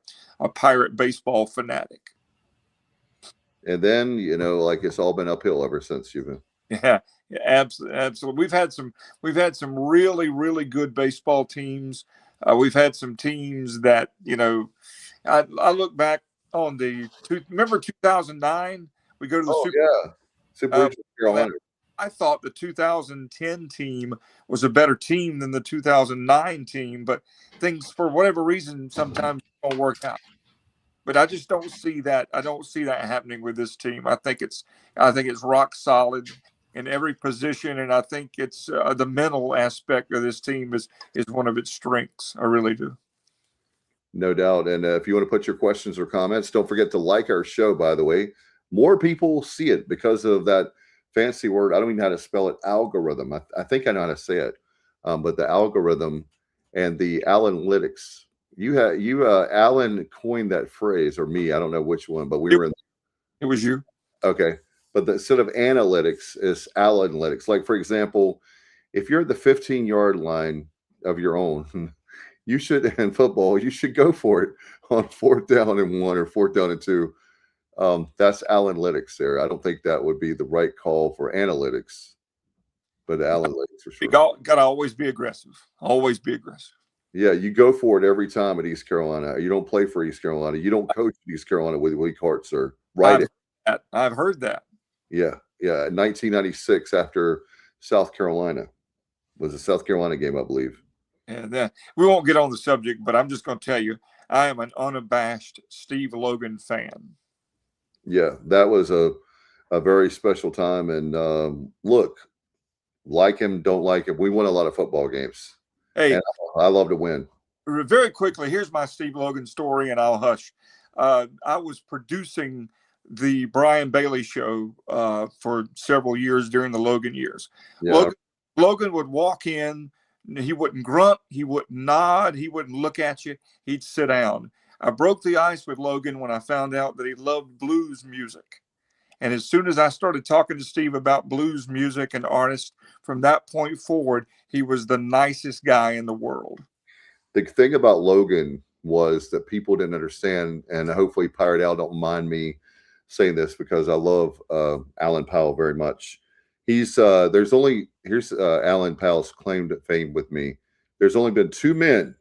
Pirate baseball fanatic. And then, like it's all been uphill ever since you've been. Yeah, absolutely. We've had some really, really good baseball teams. We've had some teams that, I look back on remember 2009? We go to the Super. Yeah. Super Regional Carolina. I thought the 2010 team was a better team than the 2009 team, but things, for whatever reason, sometimes don't work out. But I just don't see that. I don't see that happening with this team. I think it's rock solid in every position, and I think it's the mental aspect of this team is one of its strengths. I really do. No doubt. And if you want to put your questions or comments, don't forget to like our show, by the way. More people see it because of that fancy word. I don't even know how to spell it. Algorithm. I think I know how to say it. But the algorithm and the analytics. Alan coined that phrase, or me. I don't know which one, but we were in. It was you. Okay. But instead of analytics is analytics. Like, for example, if you're at the 15-yard line of your own, you should, in football, you should go for it on 4th down and 1 or 4th down and 2. That's analytics there. I don't think that would be the right call for analytics, but analytics for sure. You got to always be aggressive. Always be aggressive. Yeah, you go for it every time at East Carolina. You don't play for East Carolina. You don't coach East Carolina with weak heart, sir. Right? I've heard that. Yeah. 1996 after South Carolina was a South Carolina game, I believe. And we won't get on the subject, but I'm just going to tell you, I am an unabashed Steve Logan fan. Yeah, that was a very special time. And look, like him, don't like him. We won a lot of football games. Hey, and I love to win. Very quickly, here's my Steve Logan story, and I'll hush. I was producing the Brian Bailey show for several years during the Logan years. Yeah. Logan would walk in. He wouldn't grunt. He wouldn't nod. He wouldn't look at you. He'd sit down. I broke the ice with Logan when I found out that he loved blues music. And as soon as I started talking to Steve about blues music and artists, from that point forward, he was the nicest guy in the world. The thing about Logan was that people didn't understand, and hopefully Pirate Al don't mind me saying this because I love Alan Powell very much. Here's Alan Powell's claim to fame with me. There's only been 2 men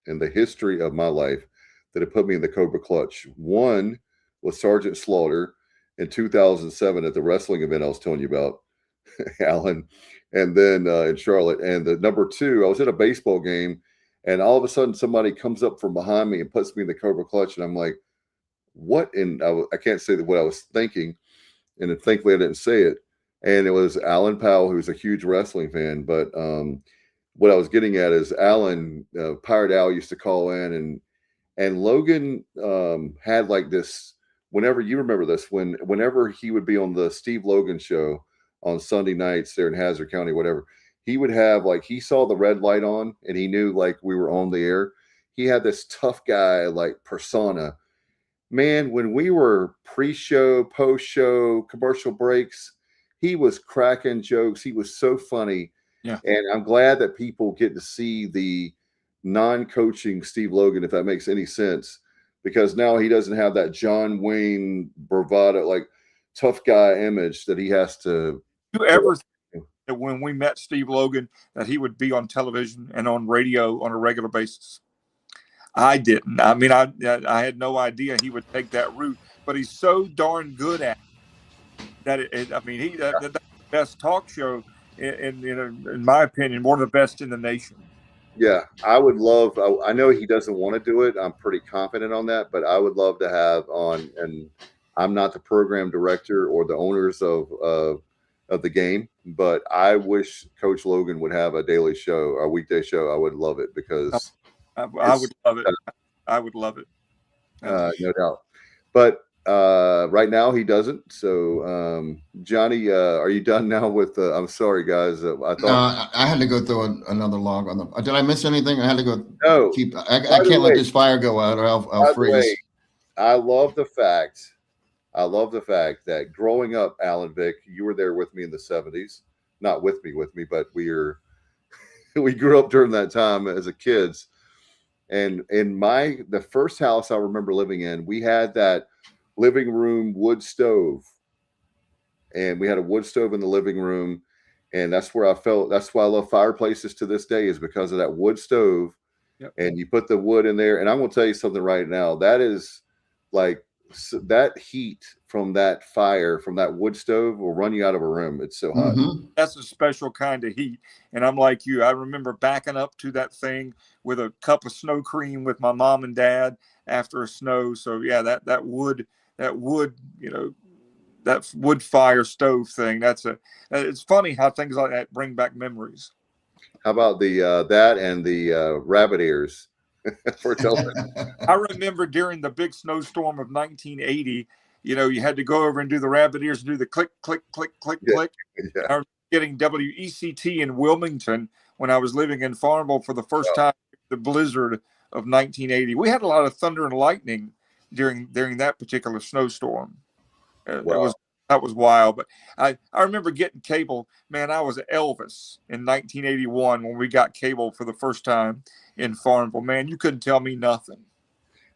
in the history of my life that have put me in the Cobra Clutch. One was Sergeant Slaughter in 2007 at the wrestling event I was telling you about, Alan, and then in Charlotte. And the number 2, I was at a baseball game, and all of a sudden somebody comes up from behind me and puts me in the Cobra Clutch, and I'm like, what? And I can't say what I was thinking, and thankfully I didn't say it. And it was Alan Powell, who's a huge wrestling fan. But what I was getting at is Alan, Pirate Al used to call in, and Logan had like this, whenever you remember this, whenever he would be on the Steve Logan show on Sunday nights there in Hazard County, whatever, he would have, like, he saw the red light on and he knew like we were on the air. He had this tough guy like persona. Man, when we were pre-show, post-show, commercial breaks, he was cracking jokes. He was so funny. Yeah. And I'm glad that people get to see the non-coaching Steve Logan, if that makes any sense, because now he doesn't have that John Wayne bravado, like tough guy image that he has to. You ever think that when we met Steve Logan that he would be on television and on radio on a regular basis? I didn't. I mean, I had no idea he would take that route, but he's so darn good at it that that's the best talk show in my opinion, one of the best in the nation. Yeah, I would love. I know he doesn't want to do it. I'm pretty confident on that, but I would love to have on. And I'm not the program director or the owners of the game, but I wish Coach Logan would have a daily show, a weekday show. I would love it because I would love it. I would love it. No doubt. But Right now he doesn't. So, Johnny, are you done now with? I'm sorry, guys. I No, thought I had to go through another log on the. Did I miss anything? I had to go no. keep. By I the can't let way, this fire go out, or I'll by the way, freeze. I love the fact. I love the fact that growing up, Alan Vick, you were there with me in the '70s. Not with me, but we grew up during that time as a kids. And in the first house I remember living in, we had that living room wood stove, and we had a wood stove in the living room, and that's where I felt. That's why I love fireplaces to this day, is because of that wood stove. Yep. And you put the wood in there, and I'm going to tell you something right now. That is like that heat from that fire from that wood stove will run you out of a room. It's so hot. Mm-hmm. That's a special kind of heat. And I'm like you. I remember backing up to that thing with a cup of snow cream with my mom and dad after a snow. So yeah, that wood, that wood fire stove thing. It's funny how things like that bring back memories. How about the that and the rabbit ears for television? I remember during the big snowstorm of 1980, you had to go over and do the rabbit ears and do the click, click, click, click, Yeah. click. Yeah. I remember getting WECT in Wilmington when I was living in Farmville for the first time, the blizzard of 1980. We had a lot of thunder and lightning during that particular snowstorm. Wow. That was wild. But I remember getting cable. Man, I was Elvis in 1981 when we got cable for the first time in Farmville. Man, you couldn't tell me nothing.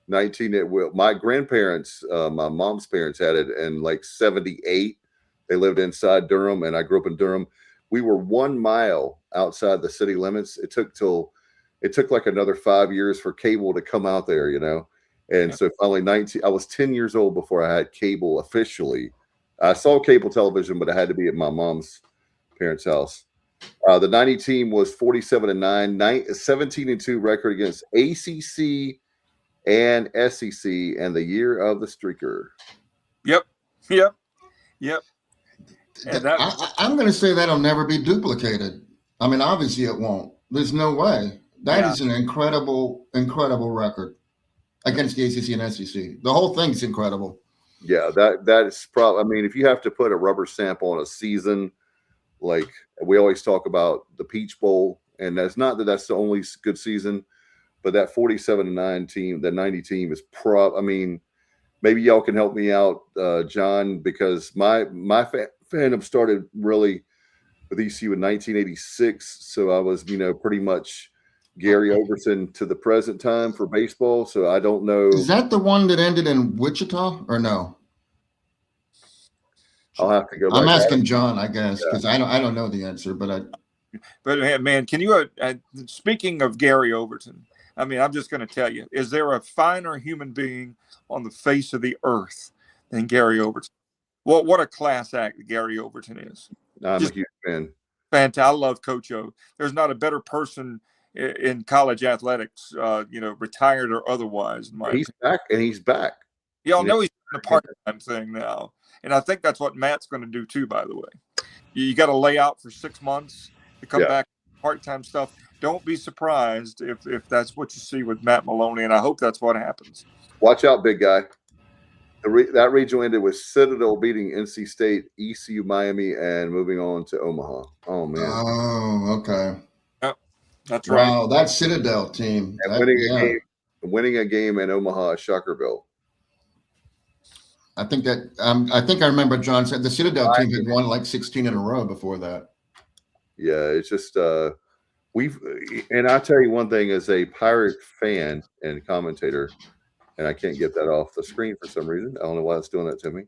My grandparents, my mom's parents had it in like 78. They lived inside Durham, and I grew up in Durham. We were 1 mile outside the city limits. It took like another 5 years for cable to come out there, And Yeah. so finally I was 10 years old before I had cable officially. I saw cable television, but it had to be at my mom's parents' house. The 90 team was 47-9, 17-2 record against ACC and SEC, and the year of the streaker. Yep. And I'm going to say that'll never be duplicated. I mean, obviously it won't. There's no way. That is an incredible, incredible record against the ACC and SEC. The whole thing's incredible. Yeah, that's probably. I mean, if you have to put a rubber stamp on a season, like we always talk about the Peach Bowl, and that's not that that's the only good season, but that 47-9 team, that 90 team is I mean, maybe y'all can help me out, John, because my fandom started really with ECU in 1986, so I was pretty much Gary Overton to the present time for baseball. So I don't know. Is that the one that ended in Wichita or no? I'll have to go back. I'm asking John, I guess, because I don't know the answer, but man, can you? Speaking of Gary Overton, I mean, I'm just going to tell you: is there a finer human being on the face of the earth than Gary Overton? What a class act Gary Overton is. I'm a huge fan. Fantastic. I love Coach O. There's not a better person in college athletics, retired or otherwise. He's back, and he's back. Yeah, I know he's doing a part-time thing now. And I think that's what Matt's going to do too, by the way. You got to lay out for 6 months to come back to part-time stuff. Don't be surprised if that's what you see with Matt Maloney, and I hope that's what happens. Watch out, big guy. That regional ended with Citadel beating NC State, ECU Miami, and moving on to Omaha. Oh, man. Oh, okay. Yep, that's right. Wow, that Citadel team. And winning a game in Omaha, Shockerville. I think I remember John said the Citadel team had won like 16 in a row before that. Yeah, it's just and I'll tell you one thing, as a Pirate fan and commentator, and I can't get that off the screen for some reason. I don't know why it's doing that to me.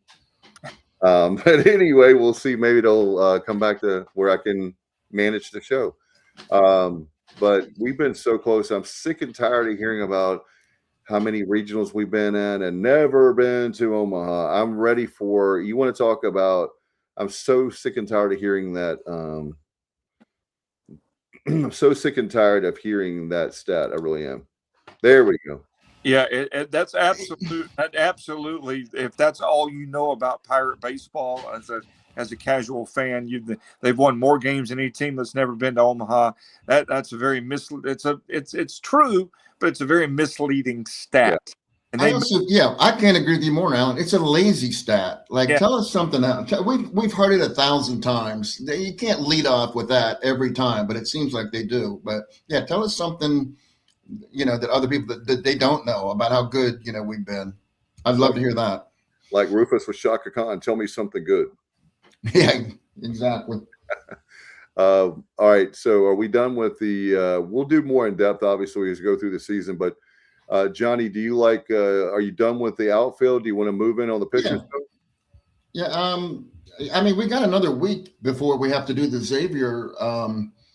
But anyway, we'll see. Maybe it'll come back to where I can manage the show. But we've been so close. I'm sick and tired of hearing about how many regionals we've been in and never been to Omaha. I'm ready for, you want to talk about, I'm so sick and tired of hearing that. I'm so sick and tired of hearing that stat. I really am. There we go. Yeah, that's absolutely. If that's all you know about Pirate baseball as a casual fan, they've won more games than any team that's never been to Omaha. That's a very it's true, but it's a very misleading stat. And I also, I can't agree with you more, Alan. It's a lazy stat. Like, Yeah. tell us something else. We've heard it 1,000 times. You can't lead off with that every time, but it seems like they do. But yeah, tell us something, that other people that they don't know about how good, we've been. I'd love to hear that. Like Rufus with Shaka Khan, tell me something good. Yeah, exactly. All right. So are we done with the, we'll do more in depth, obviously, as we go through the season, but Johnny, do you are you done with the outfield? Do you want to move in on the pitchers? Yeah. I mean, we got another week before we have to do the Xavier.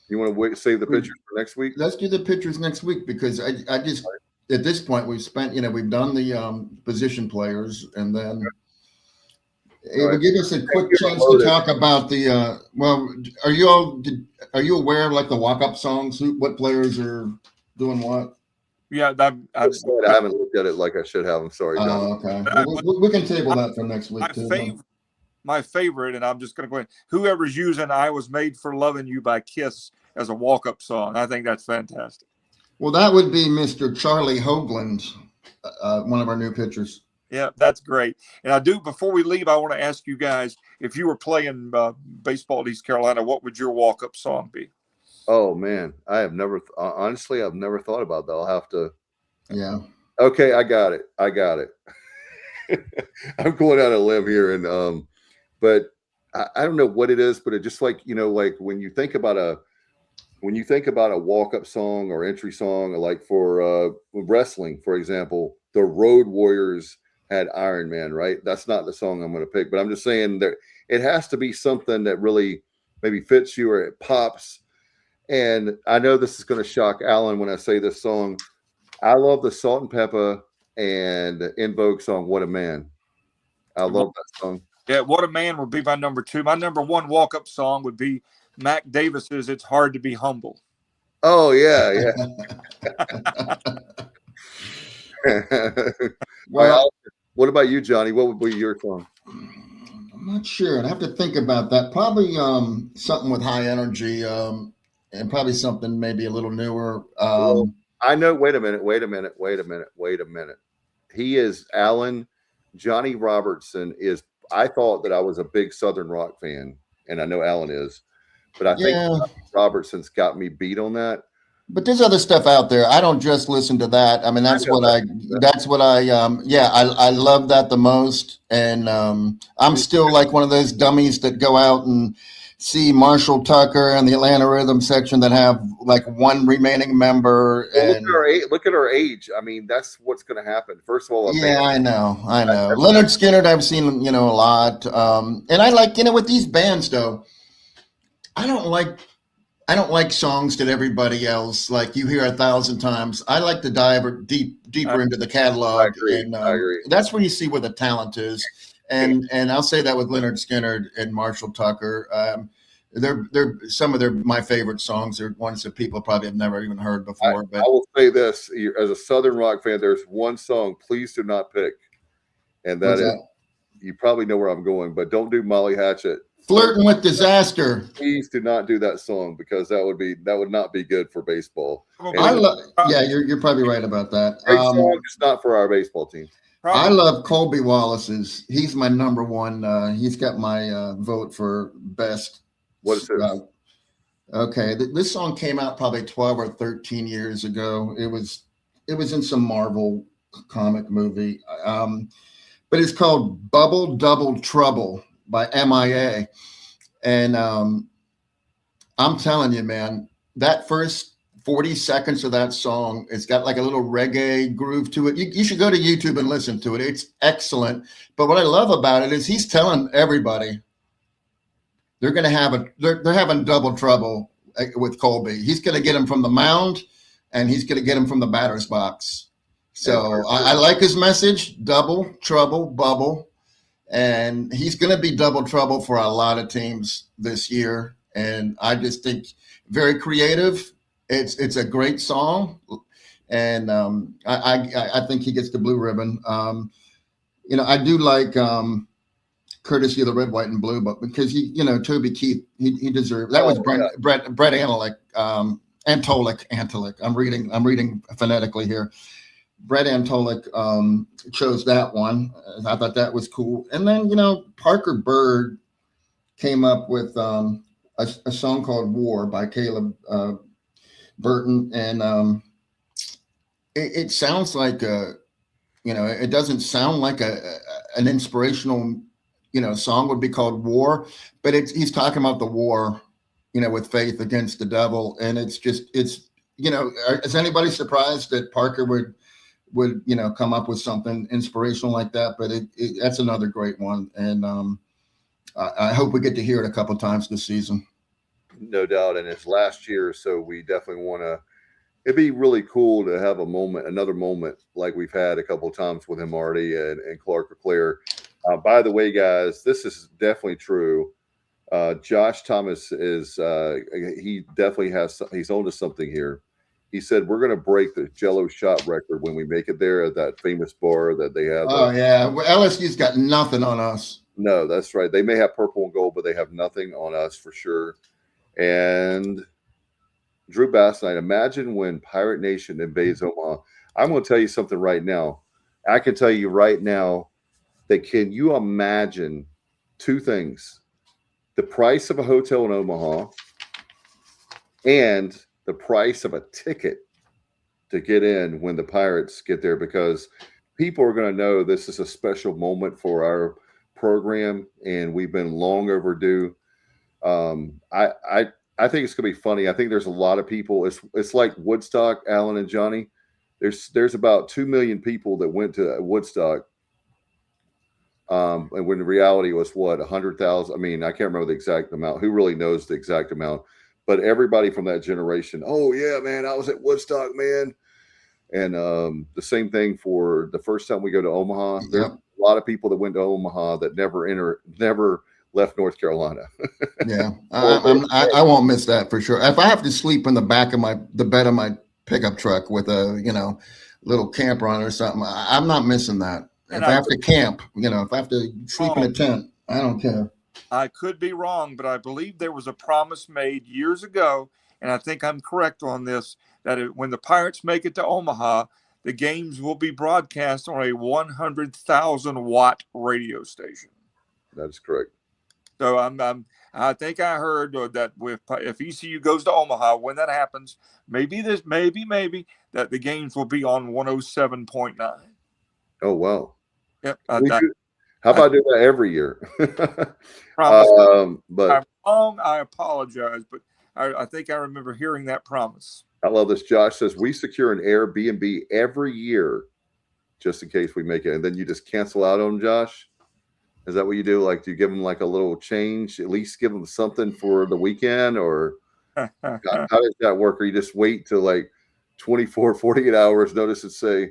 You want to save the pitchers for next week? Let's do the pitchers next week because I just, at this point, we've spent, we've done the position players, and then it will give us a quick chance to talk about the, are you aware of like the walk-up songs? What players are doing what? Yeah, I haven't looked at it like I should have. I'm sorry, John. Oh, okay. Well, we can table that for next week too. My favorite, and I'm just going to go ahead. Whoever's using "I Was Made for Loving You" by Kiss as a walk-up song, I think that's fantastic. Well, that would be Mr. Charlie Hoagland, one of our new pitchers. Yeah, that's great. And before we leave, I want to ask you guys, if you were playing baseball at East Carolina, what would your walk-up song be? Oh man, honestly, I've never thought about that. I'll have to. Yeah. Okay, I got it. I'm going out on a limb here, and but I don't know what it is, but it just like when you think about a walk-up song or entry song, like for wrestling, for example, the Road Warriors had Iron Man, right? That's not the song I'm going to pick, but I'm just saying that it has to be something that really maybe fits you or it pops. And I know this is going to shock Alan when I say this song. I love the Salt and Pepper and In Vogue song, What a Man. I love that song. Yeah, What a Man would be my number 2. My number 1 walk-up song would be Mac Davis's It's Hard to Be Humble. Oh, yeah. Well, what about you, Johnny? What would be your song? I'm not sure. I'd have to think about that. Probably something with high energy, and probably something maybe a little newer. I know. Wait a minute. He is Alan. Johnny Robertson is. I thought that I was a big Southern rock fan, and I know Alan is, but I think Johnny Robertson's got me beat on that. But there's other stuff out there. I don't just listen to that. I mean, I love that the most. And I'm still like one of those dummies that go out and see Marshall Tucker and the Atlanta Rhythm section that have like one remaining member. And look at our age. I mean, that's what's going to happen. First of all, I know. Leonard Skinner, I've seen, a lot. And I like, with these bands though, I don't like songs that everybody else like you hear 1,000 times. I like to dive deeper into the catalog. I agree. That's where you see where the talent is. And I'll say that with Leonard Skinner and Marshall Tucker. They're some of my favorite songs. They're ones that people probably have never even heard before. I will say this: as a Southern rock fan, there's one song please do not pick, and that is you probably know where I'm going, but don't do Molly Hatchet. Flirting with Disaster. Please do not do that song because that would not be good for baseball. You're probably right about that. Great song, just not for our baseball team. I love Colby Wallace's. He's my number one. He's got my vote for best. What is this? Okay, this song came out probably 12 or 13 years ago. It was in some Marvel comic movie, but it's called Bubble Double Trouble by MIA. And I'm telling you, man, that first 40 seconds of that song, it's got like a little reggae groove to it. You should go to YouTube and listen to it. It's excellent. But what I love about it is he's telling everybody they're having double trouble with Colby. He's going to get him from the mound and he's going to get him from the batter's box. So I like his message, double trouble, bubble. And he's going to be double trouble for a lot of teams this year. And I just think very creative. It's a great song. And I think he gets the blue ribbon. I do like Courtesy of the Red, White, and Blue, but because Toby Keith, he deserved that. Was Brett Antolick. I'm reading phonetically here. Brett Antolik chose that one. I thought that was cool. And then, Parker Bird came up with a song called War by Caleb Burton. And it sounds like, it doesn't sound like an inspirational, song would be called War, but he's talking about the war, with faith against the devil. And it's is anybody surprised that Parker would come up with something inspirational like that? But that's another great one. And I hope we get to hear it a couple times this season. No doubt. And it's last year, so we definitely want to. It'd be really cool to have another moment like we've had a couple of times with him already and Clark LeClaire. By the way, guys, this is definitely true. Josh Thomas is he definitely he's on to something here. He said we're going to break the Jello shot record when we make it there at that famous bar that they have. Oh yeah, well, LSU's got nothing on us. No, that's right. They may have purple and gold, but they have nothing on us for sure. And Drew Bassnight, imagine when Pirate Nation invades Omaha. I'm going to tell you something right now. I can tell you right now that can you imagine two things? The price of a hotel in Omaha and the price of a ticket to get in when the Pirates get there, because people are going to know this is a special moment for our program and we've been long overdue. I think it's going to be funny. I think there's a lot of people. It's like Woodstock, Alan and Johnny. There's about 2 million people that went to Woodstock. And when the reality was what, 100,000. I mean, I can't remember the exact amount. Who really knows the exact amount? But everybody from that generation. Oh yeah, man, I was at Woodstock, man. And the same thing for the first time we go to Omaha. There's a lot of people that went to Omaha that never left North Carolina. Yeah, I won't miss that for sure. If I have to sleep in the back of the bed of my pickup truck with a little camper on or something, I'm not missing that. If I have to camp, if I have to sleep in a tent, I don't care. I could be wrong, but I believe there was a promise made years ago, and I think I'm correct on this, that when the Pirates make it to Omaha, the games will be broadcast on a 100,000 watt radio station. That is correct. So I think I heard that if ECU goes to Omaha, when that happens, maybe that the games will be on 107.9. Oh wow! Yep. How about doing that every year? But I'm wrong. I apologize, but I think I remember hearing that promise. I love this. Josh says we secure an Airbnb every year just in case we make it, and then you just cancel out on them, Josh. Is that what you do? Like, do you give them like a little change? At least give them something for the weekend, or how does that work? Or you just wait till like 24, 48 hours notice and say,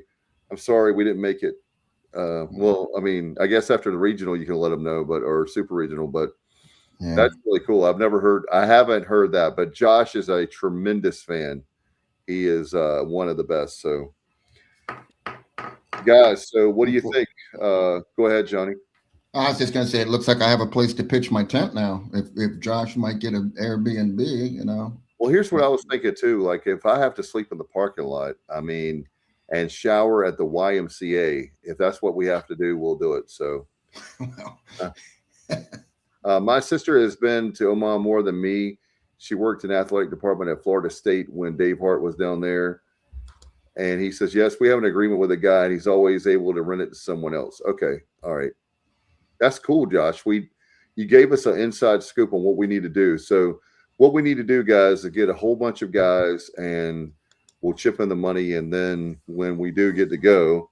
I'm sorry, we didn't make it. Well, I mean, I guess after the regional, you can let them know, or super regional, but that's really cool. I haven't heard that, but Josh is a tremendous fan. He is one of the best. So guys, so what do you think? Go ahead, Johnny. I was just going to say, it looks like I have a place to pitch my tent now. If Josh might get an Airbnb, Well, here's what I was thinking too. Like if I have to sleep in the parking lot, and shower at the YMCA, if that's what we have to do, we'll do it. So my sister has been to Omaha more than me. She worked in the athletic department at Florida State when Dave Hart was down there. And he says, yes, we have an agreement with a guy and he's always able to rent it to someone else. Okay. All right. That's cool, Josh. You gave us an inside scoop on what we need to do. So what we need to do, guys, is get a whole bunch of guys and we'll chip in the money. And then when we do get to go,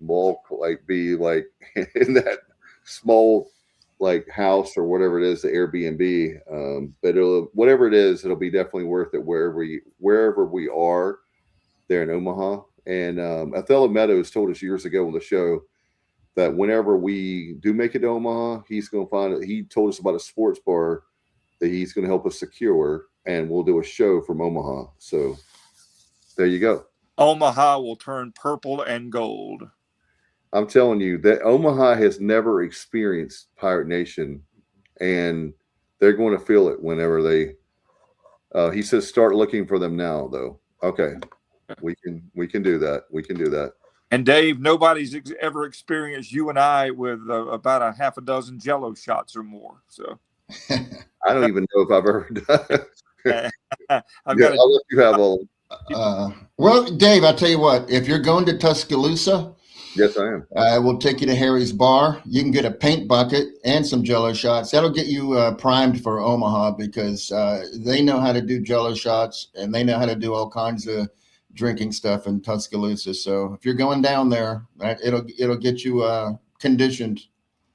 we'll be like in that small house or whatever it is, the Airbnb. But whatever it is, it'll be definitely worth it wherever we are there in Omaha. And Othello Meadows told us years ago on the show that whenever we do make it to Omaha, he's going to find it. He told us about a sports bar that he's going to help us secure, and we'll do a show from Omaha. So there you go. Omaha will turn purple and gold. I'm telling you that Omaha has never experienced Pirate Nation, and they're going to feel it whenever they. He says, start looking for them now, though. Okay. We can do that. We can do that. And Dave, nobody's ever experienced you and I with about a half a dozen Jello shots or more. So I don't even know if I've ever done it. I've Yeah, got I'll let you have all. Well, Dave, I'll tell you what, if you're going to Tuscaloosa, Yes, I am. we'll take you to Harry's Bar. You can get a paint bucket and some Jello shots. That'll get you primed for Omaha because they know how to do Jello shots and they know how to do all kinds of drinking stuff in Tuscaloosa. So if you're going down there, it'll get you conditioned.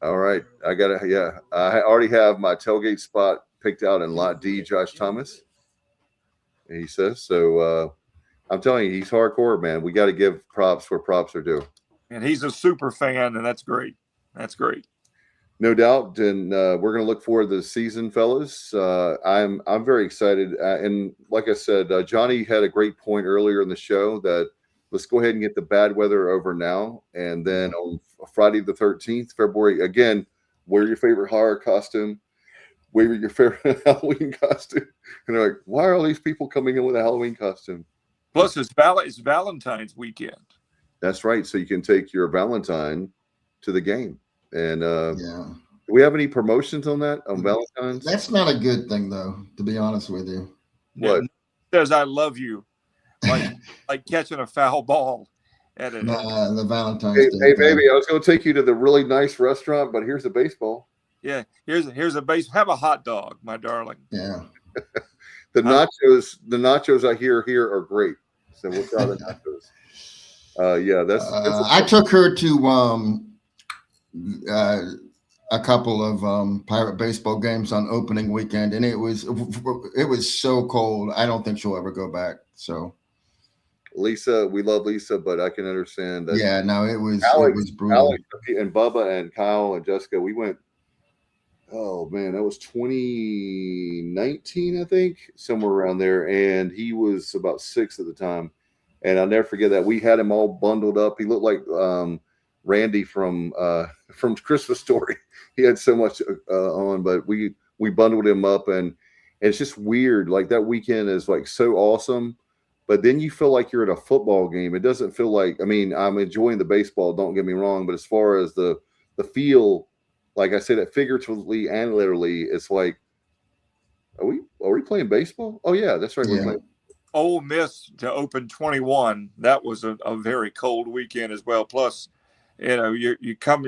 All right. I got it. Yeah. I already have my tailgate spot picked out in Lot D, Josh Thomas. He says, so I'm telling you, he's hardcore, man. We got to give props where props are due. and he's a super fan, and that's great. That's great. No doubt. And we're going to look forward to the season, fellas. I'm very excited. And like I said, Johnny had a great point earlier in the show that let's go ahead and get the bad weather over now. And then on Friday the 13th, February, again, wear your favorite horror costume, wear your favorite Halloween costume. And they're like, why are all these people coming in with a Halloween costume? Plus, it's Valentine's weekend. That's right. So you can take your Valentine to the game. And Yeah. do we have any promotions on that on Valentine's? That's not a good thing, though, to be honest with you. What? It says I love you, like catching a foul ball at it. The Valentine's Hey, Day hey thing. baby, I was going to take you to the really nice restaurant, but here's a baseball. Yeah, here's a base. Have a hot dog, my darling. Yeah. The nachos I hear here are great. So we'll try the nachos. Yeah, that's I took her to a couple of Pirate baseball games on opening weekend, and it was so cold. I don't think she'll ever go back. So Lisa. We love Lisa, but I can understand that. yeah, no, it was brutal. Alex and Bubba and Kyle and Jessica, we went. Oh man, that was 2019, I think, somewhere around there, and he was about 6 at the time. And I'll never forget that we had him all bundled up. He looked like Randy from Christmas Story. He had so much on, but we bundled him up, and it's just weird. Like that weekend is like so awesome, but then you feel like you're at a football game. It doesn't feel like. I mean, I'm enjoying the baseball. Don't get me wrong, but as far as the feel, like I said, it figuratively and literally, it's like, are we playing baseball? Oh yeah, that's right. We're playing. Ole Miss to open 21. That was a very cold weekend as well. Plus, you're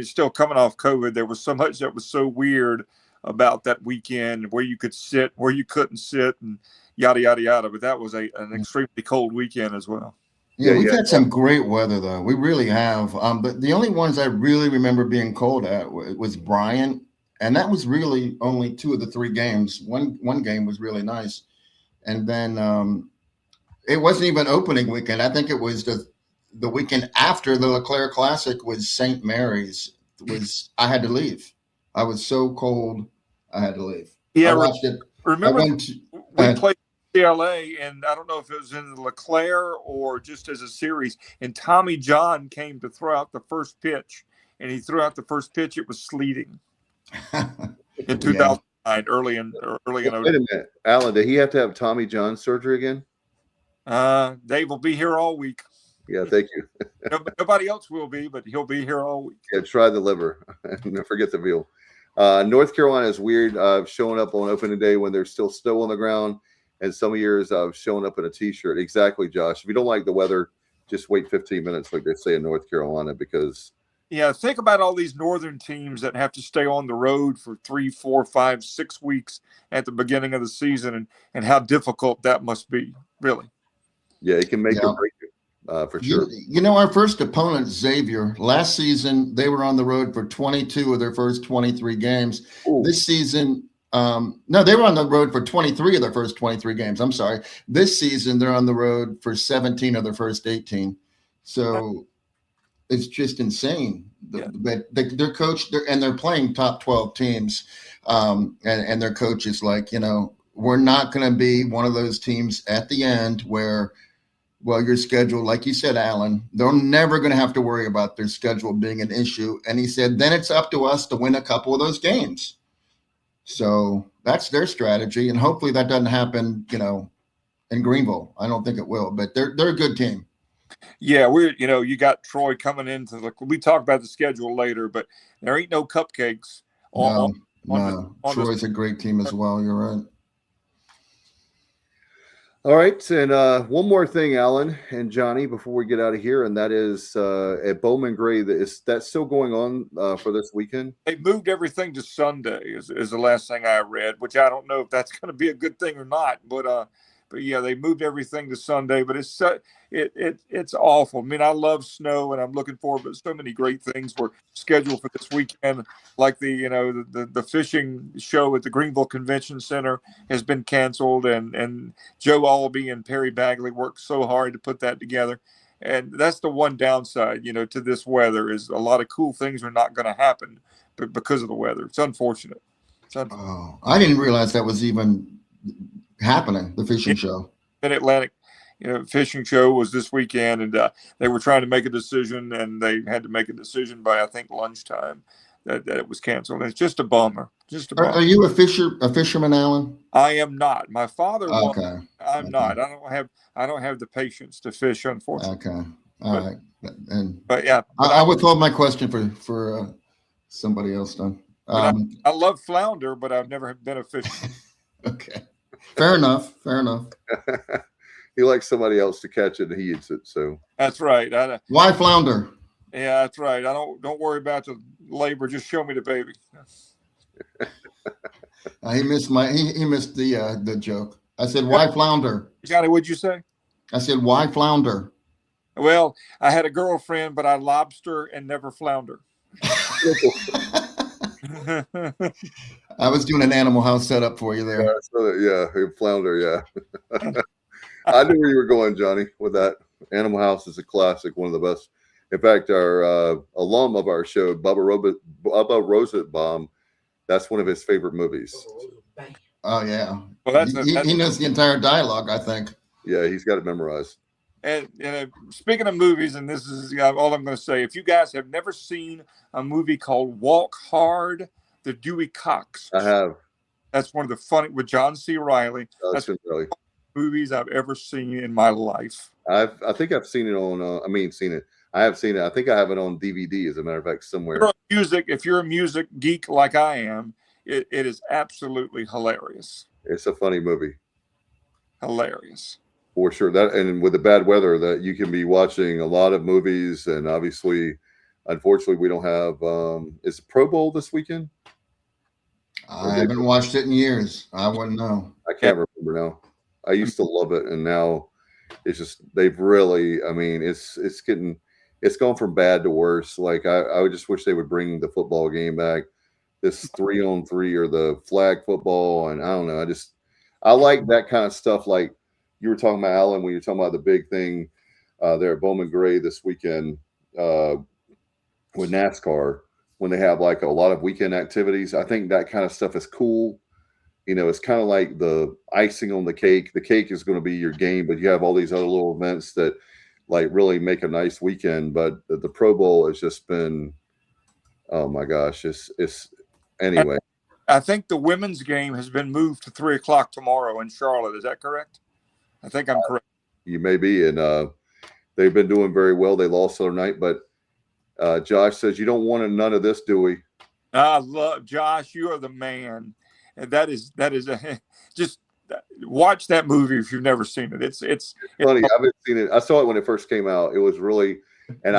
still coming off COVID. There was so much that was so weird about that weekend, where you could sit, where you couldn't sit, and yada yada yada. But that was an extremely cold weekend as well. Yeah, we've had some great weather though. We really have. But the only ones I really remember being cold at was Bryant, and that was really only 2 of the 3 games. One game was really nice, and then it wasn't even opening weekend. I think it was the weekend after the LeClaire Classic was St. Mary's. I had to leave. I was so cold, I had to leave. Yeah, I watched it. Remember we played CLA, and I don't know if it was in the LeClaire or just as a series. And Tommy John came to throw out the first pitch, and he threw out the first pitch. It was sleeting in 2009, early in. Wait a minute, Alan. Did he have to have Tommy John surgery again? Dave will be here all week. Yeah, thank you. Nobody else will be, but he'll be here all week. Yeah, try the liver. Forget the veal. North Carolina is weird. Showing up on opening day when there's still snow on the ground. And some years I've shown up in a T-shirt. Exactly, Josh. If you don't like the weather, just wait 15 minutes, like they say in North Carolina, because. Yeah, think about all these northern teams that have to stay on the road for 3, 4, 5, 6 weeks at the beginning of the season, and how difficult that must be, really. Yeah, it can make or break you, for sure. Our first opponent, Xavier, last season, they were on the road for 22 of their first 23 games. Ooh. This season, no, they were on the road for 23 of their first 23 games. I'm sorry. This season, they're on the road for 17 of their first 18. So it's just insane. Their coach, they're playing top 12 teams. And their coach is like, we're not going to be one of those teams at the end where, well, your schedule, like you said, Alan, they're never going to have to worry about their schedule being an issue. And he said, then it's up to us to win a couple of those games. So that's their strategy. And hopefully that doesn't happen, in Greenville. I don't think it will, but they're a good team. Yeah, you got Troy coming into we talk about the schedule later, but there ain't no cupcakes. No, on Troy's a great team as well. You're right. All right, and one more thing, Alan and Johnny, before we get out of here, and that is at Bowman Gray. Is that still going on for this weekend? They moved everything to Sunday. Is the last thing I read, which I don't know if that's going to be a good thing or not. But yeah, they moved everything to Sunday. But it's awful. I mean, I love snow, and I'm looking forward. But so many great things were scheduled for this weekend, like the fishing show at the Greenville Convention Center has been canceled, and Joe Albee and Perry Bagley worked so hard to put that together. And that's the one downside, to this weather is a lot of cool things are not going to happen, but because of the weather, it's unfortunate. Oh, I didn't realize that was even happening. The fishing show, Mid-Atlantic, fishing show was this weekend, and they were trying to make a decision, and they had to make a decision by, I think, lunchtime that it was canceled. And it's just a bummer. Are you a fisherman, Alan? I am not. My father was. Okay. I'm not. I don't have the patience to fish, unfortunately. Okay. All right. But yeah, I withhold my question for somebody else then. I love flounder, but I've never been a fisherman. Okay. Fair enough. He likes somebody else to catch it and he eats it. So that's right. Why flounder? Yeah, that's right. I don't worry about the labor. Just show me the baby. He missed the joke. I said, why flounder? Johnny, what'd you say? I said, why flounder? Well, I had a girlfriend, but I lobster and never flounder. I was doing an Animal House setup for you there. Flounder, yeah. I knew where you were going, Johnny, with that. Animal House is a classic, one of the best. In fact, our alum of our show, Bubba Rosenbaum, that's one of his favorite movies. Oh, yeah. Well, he knows the entire dialogue, I think. Yeah, he's got it memorized. And speaking of movies, and this is all I'm going to say, if you guys have never seen a movie called Walk Hard, the Dewey Cox. I have. That's one of the funny with John C. Reilly. That's one of the movies I've ever seen in my life. I think I've seen it on. Seen it. I have seen it. I think I have it on DVD, as a matter of fact, somewhere. If you're a music geek like I am, it is absolutely hilarious. It's a funny movie. Hilarious. For sure. That, and with the bad weather, that you can be watching a lot of movies, and obviously, unfortunately, we don't have. Is it Pro Bowl this weekend? I haven't watched it in years. I wouldn't know. I can't remember now. I used to love it, and now it's just they've really. I mean, it's gone from bad to worse. Like I would just wish they would bring the football game back, this 3-on-3 or the flag football, and I don't know. I like that kind of stuff. Like you were talking about, Alan, when you're talking about the big thing there at Bowman Gray this weekend with NASCAR, when they have like a lot of weekend activities. I think that kind of stuff is cool. It's kind of like the icing on the cake. The cake is going to be your game, but you have all these other little events that like really make a nice weekend. But the Pro Bowl has just been, oh my gosh, it's anyway. I think the women's game has been moved to 3:00 tomorrow in Charlotte. Is that correct? I think I'm correct. You may be, and they've been doing very well. They lost the other night, but Josh says you don't want none of this, do we? I love Josh. You are the man, and that is just watch that movie if you've never seen it. It's funny. I haven't seen it. I saw it when it first came out. It was really, and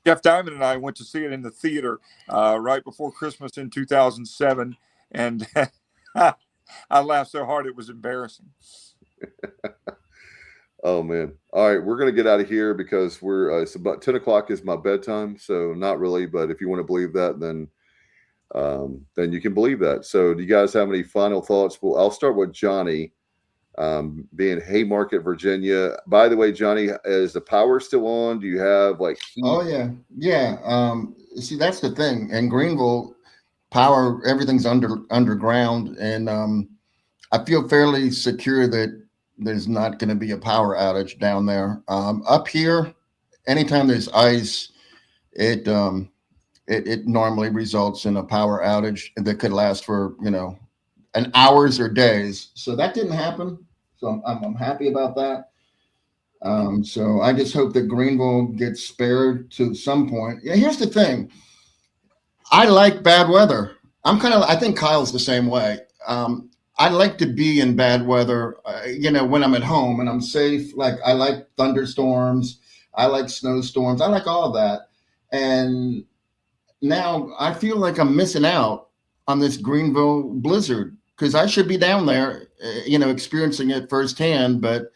Jeff Diamond and I went to see it in the theater right before Christmas in 2007, and I laughed so hard it was embarrassing. Oh man! All right, we're gonna get out of here because we're it's about 10:00 is my bedtime. So not really, but if you want to believe that, then you can believe that. So do you guys have any final thoughts? Well, I'll start with Johnny. Being Haymarket, Virginia. By the way, Johnny, is the power still on? Do you have like heat? Oh yeah. See, that's the thing. In Greenville, power, everything's underground, and I feel fairly secure that there's not going to be a power outage down there. Up here, anytime there's ice, it normally results in a power outage that could last for an hours or days. So that didn't happen. So I'm happy about that. So I just hope that Greenville gets spared to some point. Yeah, here's the thing. I like bad weather. I think Kyle's the same way. I like to be in bad weather, when I'm at home and I'm safe. Like I like thunderstorms. I like snowstorms. I like all that. And now I feel like I'm missing out on this Greenville blizzard because I should be down there, experiencing it firsthand. But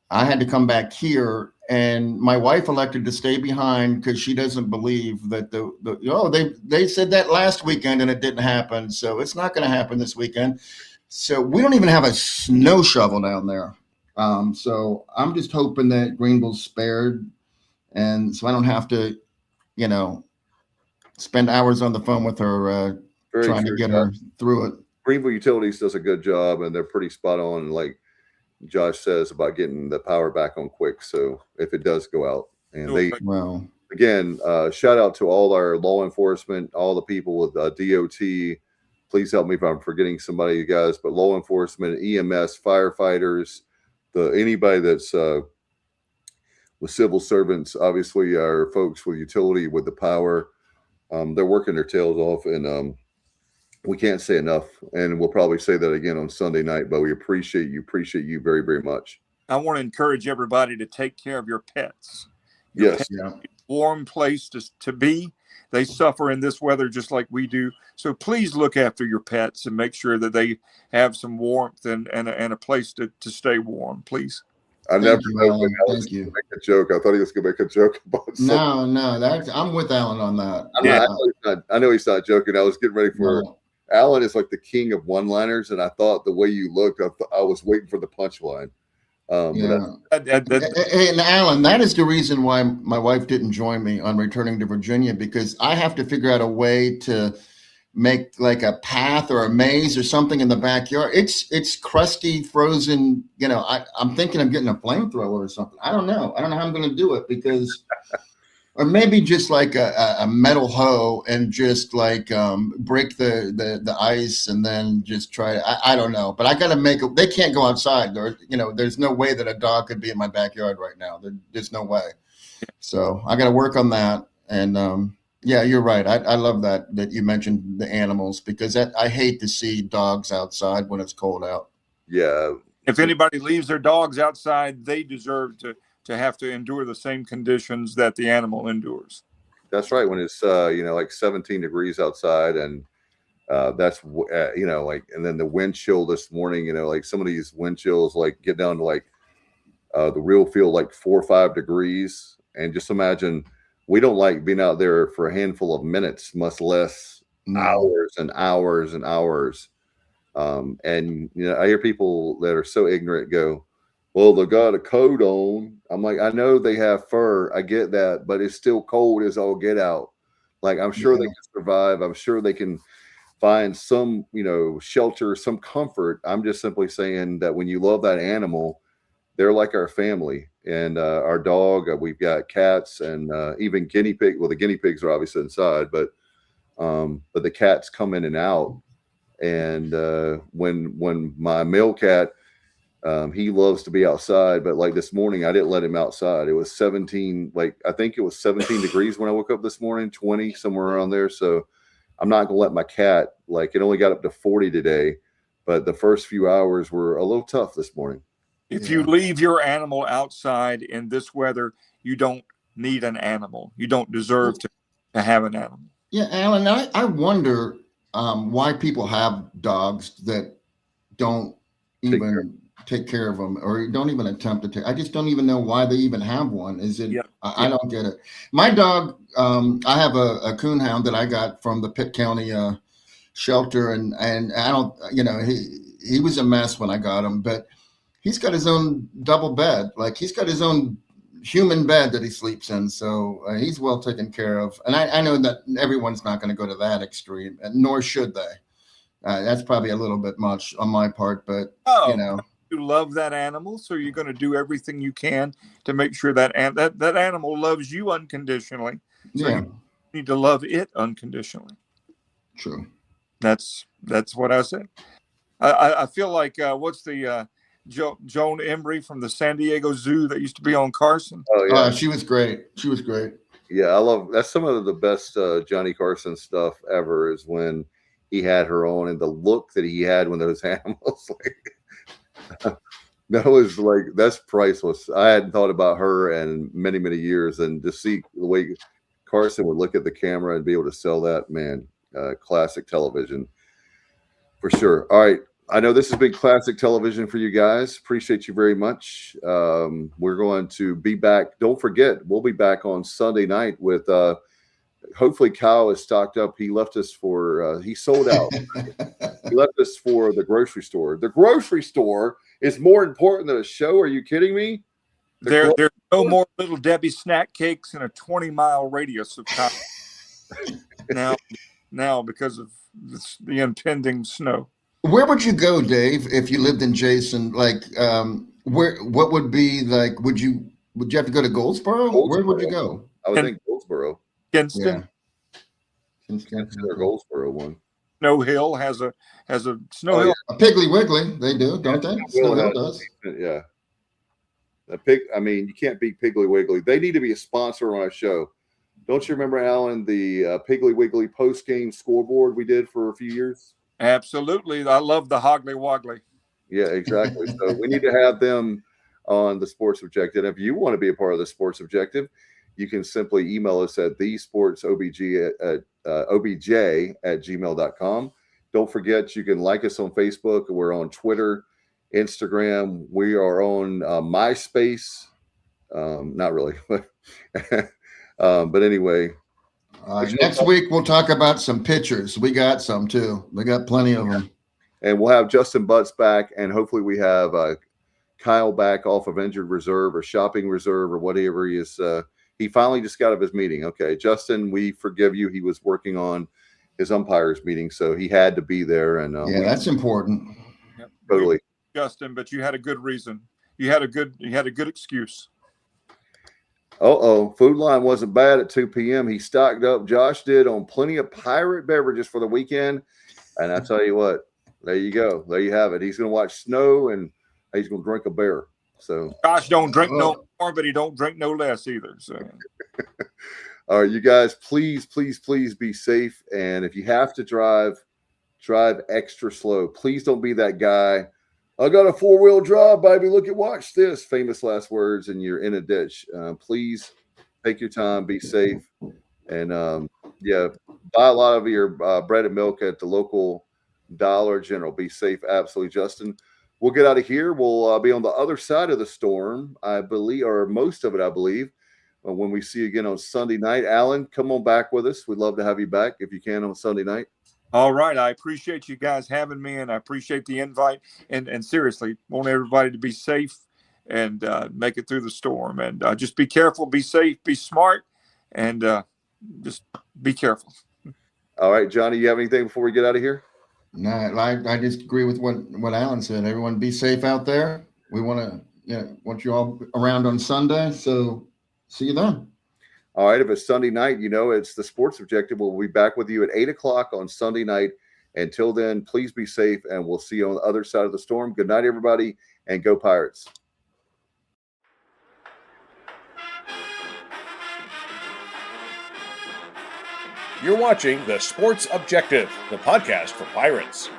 I had to come back here, and my wife elected to stay behind because she doesn't believe that they said that last weekend and it didn't happen, so it's not going to happen this weekend. So we don't even have a snow shovel down there. So I'm just hoping that Greenville's spared, and so I don't have to, spend hours on the phone with her trying to get her through it. Greenville Utilities does a good job, and they're pretty spot on. Like Josh says about getting the power back on quick. So if it does go out, and again, shout out to all our law enforcement, all the people with DOT. Please help me if I'm forgetting somebody, you guys, but law enforcement, EMS, firefighters, anybody that's with civil servants, obviously our folks with utility, with the power, they're working their tails off, and we can't say enough, and we'll probably say that again on Sunday night, but we appreciate you very, very much. I want to encourage everybody to take care of your pets. Yes. Warm place to be. They suffer in this weather just like we do. So please look after your pets and make sure that they have some warmth and a place to stay warm, please. I never know when Alan's going to make a joke. I thought he was going to make a joke about something. No, I'm with Alan on that. I know he's not joking. I was getting ready for Alan is like the king of one-liners, and I thought the way you looked, I was waiting for the punchline. Hey, and Alan, that is the reason why my wife didn't join me on returning to Virginia, because I have to figure out a way to make like a path or a maze or something in the backyard. It's crusty, frozen. I'm thinking of getting a flamethrower or something. I don't know how I'm going to do it, because, or maybe just like a metal hoe and just like break the ice and then just try. I don't know, but I got to they can't go outside. There's no way that a dog could be in my backyard right now. There's no way. So I got to work on that. And yeah, you're right. I love that you mentioned the animals, because I hate to see dogs outside when it's cold out. Yeah. If anybody leaves their dogs outside, they deserve to have to endure the same conditions that the animal endures. That's right. When it's like 17 degrees outside, and that's and then the wind chill this morning, like some of these wind chills like get down to like the real feel like 4 or 5 degrees. And just imagine, we don't like being out there for a handful of minutes, much less hours and hours and hours. And I hear people that are so ignorant go, well, they got a coat on. I'm like, I know they have fur. I get that, but it's still cold as all get out. Like, I'm sure they can survive. I'm sure they can find some, shelter, some comfort. I'm just simply saying that when you love that animal, they're like our family. And our dog, we've got cats, and even guinea pig. Well, the guinea pigs are obviously inside, but the cats come in and out. And when my male cat, he loves to be outside, but like this morning, I didn't let him outside. It was 17, I think it was 17 degrees when I woke up this morning, 20, somewhere around there. So I'm not going to let my cat, it only got up to 40 today, but the first few hours were a little tough this morning. If you leave your animal outside in this weather, you don't need an animal. You don't deserve to have an animal. Yeah, Alan, I wonder why people have dogs that don't even take care of them, or don't even attempt to take. I just don't even know why they even have one. Is it? Yep. I don't get it. My dog, I have a coonhound that I got from the Pitt County shelter, and I don't, he was a mess when I got him, but he's got his own double bed. Like, he's got his own human bed that he sleeps in. So he's well taken care of. And I know that everyone's not going to go to that extreme, and nor should they. That's probably a little bit much on my part, but you love that animal, so you're going to do everything you can to make sure that that animal loves you unconditionally. So you need to love it unconditionally. True. That's what I say. I feel like what's the Joan Embry from the San Diego Zoo that used to be on Carson. Oh yeah, She was great. She was great. yeah. I love that's some of the best Johnny Carson stuff ever. Is when he had her on and the look that he had when those animals like. That was like that's priceless. I hadn't thought about her in many, many years, and to see the way Carson would look at the camera and be able to sell that, man, classic television for sure. All right, I know this has been classic television for you guys. Appreciate you very much. We're going to be back. Don't forget, we'll be back on Sunday night with. Hopefully, Kyle is stocked up. He left us for. He sold out. He left us for the grocery store. The grocery store is more important than a show. Are you kidding me? There's no more Little Debbie snack cakes in a 20-mile radius of time now because of the impending snow. Where would you go, Dave, if you lived in Jason? Like, what would be like? Would you have to go to Goldsboro? Where would you go? I would think Goldsboro. Kinston. Yeah. Their Goldsboro one. Snow Hill has a Snow Hill. A Piggly Wiggly, they do, don't they? Snow Hill does. Yeah. I mean, you can't beat Piggly Wiggly. They need to be a sponsor on our show. Don't you remember, Alan, the Piggly Wiggly post-game scoreboard we did for a few years? Absolutely. I love the Hoggly Woggly. Yeah, exactly. So we need to have them on the Sports Objective. And if you want to be a part of the Sports Objective, you can simply email us at thesportsobj@gmail.com. Don't forget, you can like us on Facebook. We're on Twitter, Instagram. We are on MySpace. Not really, but anyway. Next week, we'll talk about some pitchers. We got some, too. We got plenty of them. And we'll have Justin Butts back, and hopefully we have Kyle back off of injured reserve or shopping reserve or whatever he is. He finally just got out of his meeting. Okay, Justin, we forgive you. He was working on his umpires meeting, so he had to be there. And that's important. Yep. Totally, Justin. But you had a good reason. You had a good excuse. Food Line wasn't bad at 2 p.m. He stocked up. Josh did on plenty of pirate beverages for the weekend. And I tell you what, there you go. There you have it. He's going to watch snow and he's going to drink a beer. So Josh don't drink no more, but he don't drink no less either. So, all right, you guys, please be safe. And if you have to drive extra slow. Please don't be that guy. I got a 4-wheel drive, baby. Watch this. Famous last words, and you're in a ditch. Please take your time, be safe, and buy a lot of your bread and milk at the local Dollar General. Be safe, absolutely, Justin. We'll get out of here. We'll be on the other side of the storm, I believe, or most of it, I believe, when we see you again on Sunday night. Alan, come on back with us. We'd love to have you back if you can on Sunday night. All right. I appreciate you guys having me, and I appreciate the invite. And seriously, want everybody to be safe and make it through the storm. And just be careful, be safe, be smart, and just be careful. All right, Johnny, you have anything before we get out of here? No, I just agree with what Alan said. Everyone be safe out there. We want you all around on Sunday. So see you then. All right. If it's Sunday night, it's the Sports Objective. We'll be back with you at 8:00 on Sunday night. Until then, please be safe, and we'll see you on the other side of the storm. Good night, everybody, and go Pirates. You're watching the Sports Objective, the podcast for Pirates.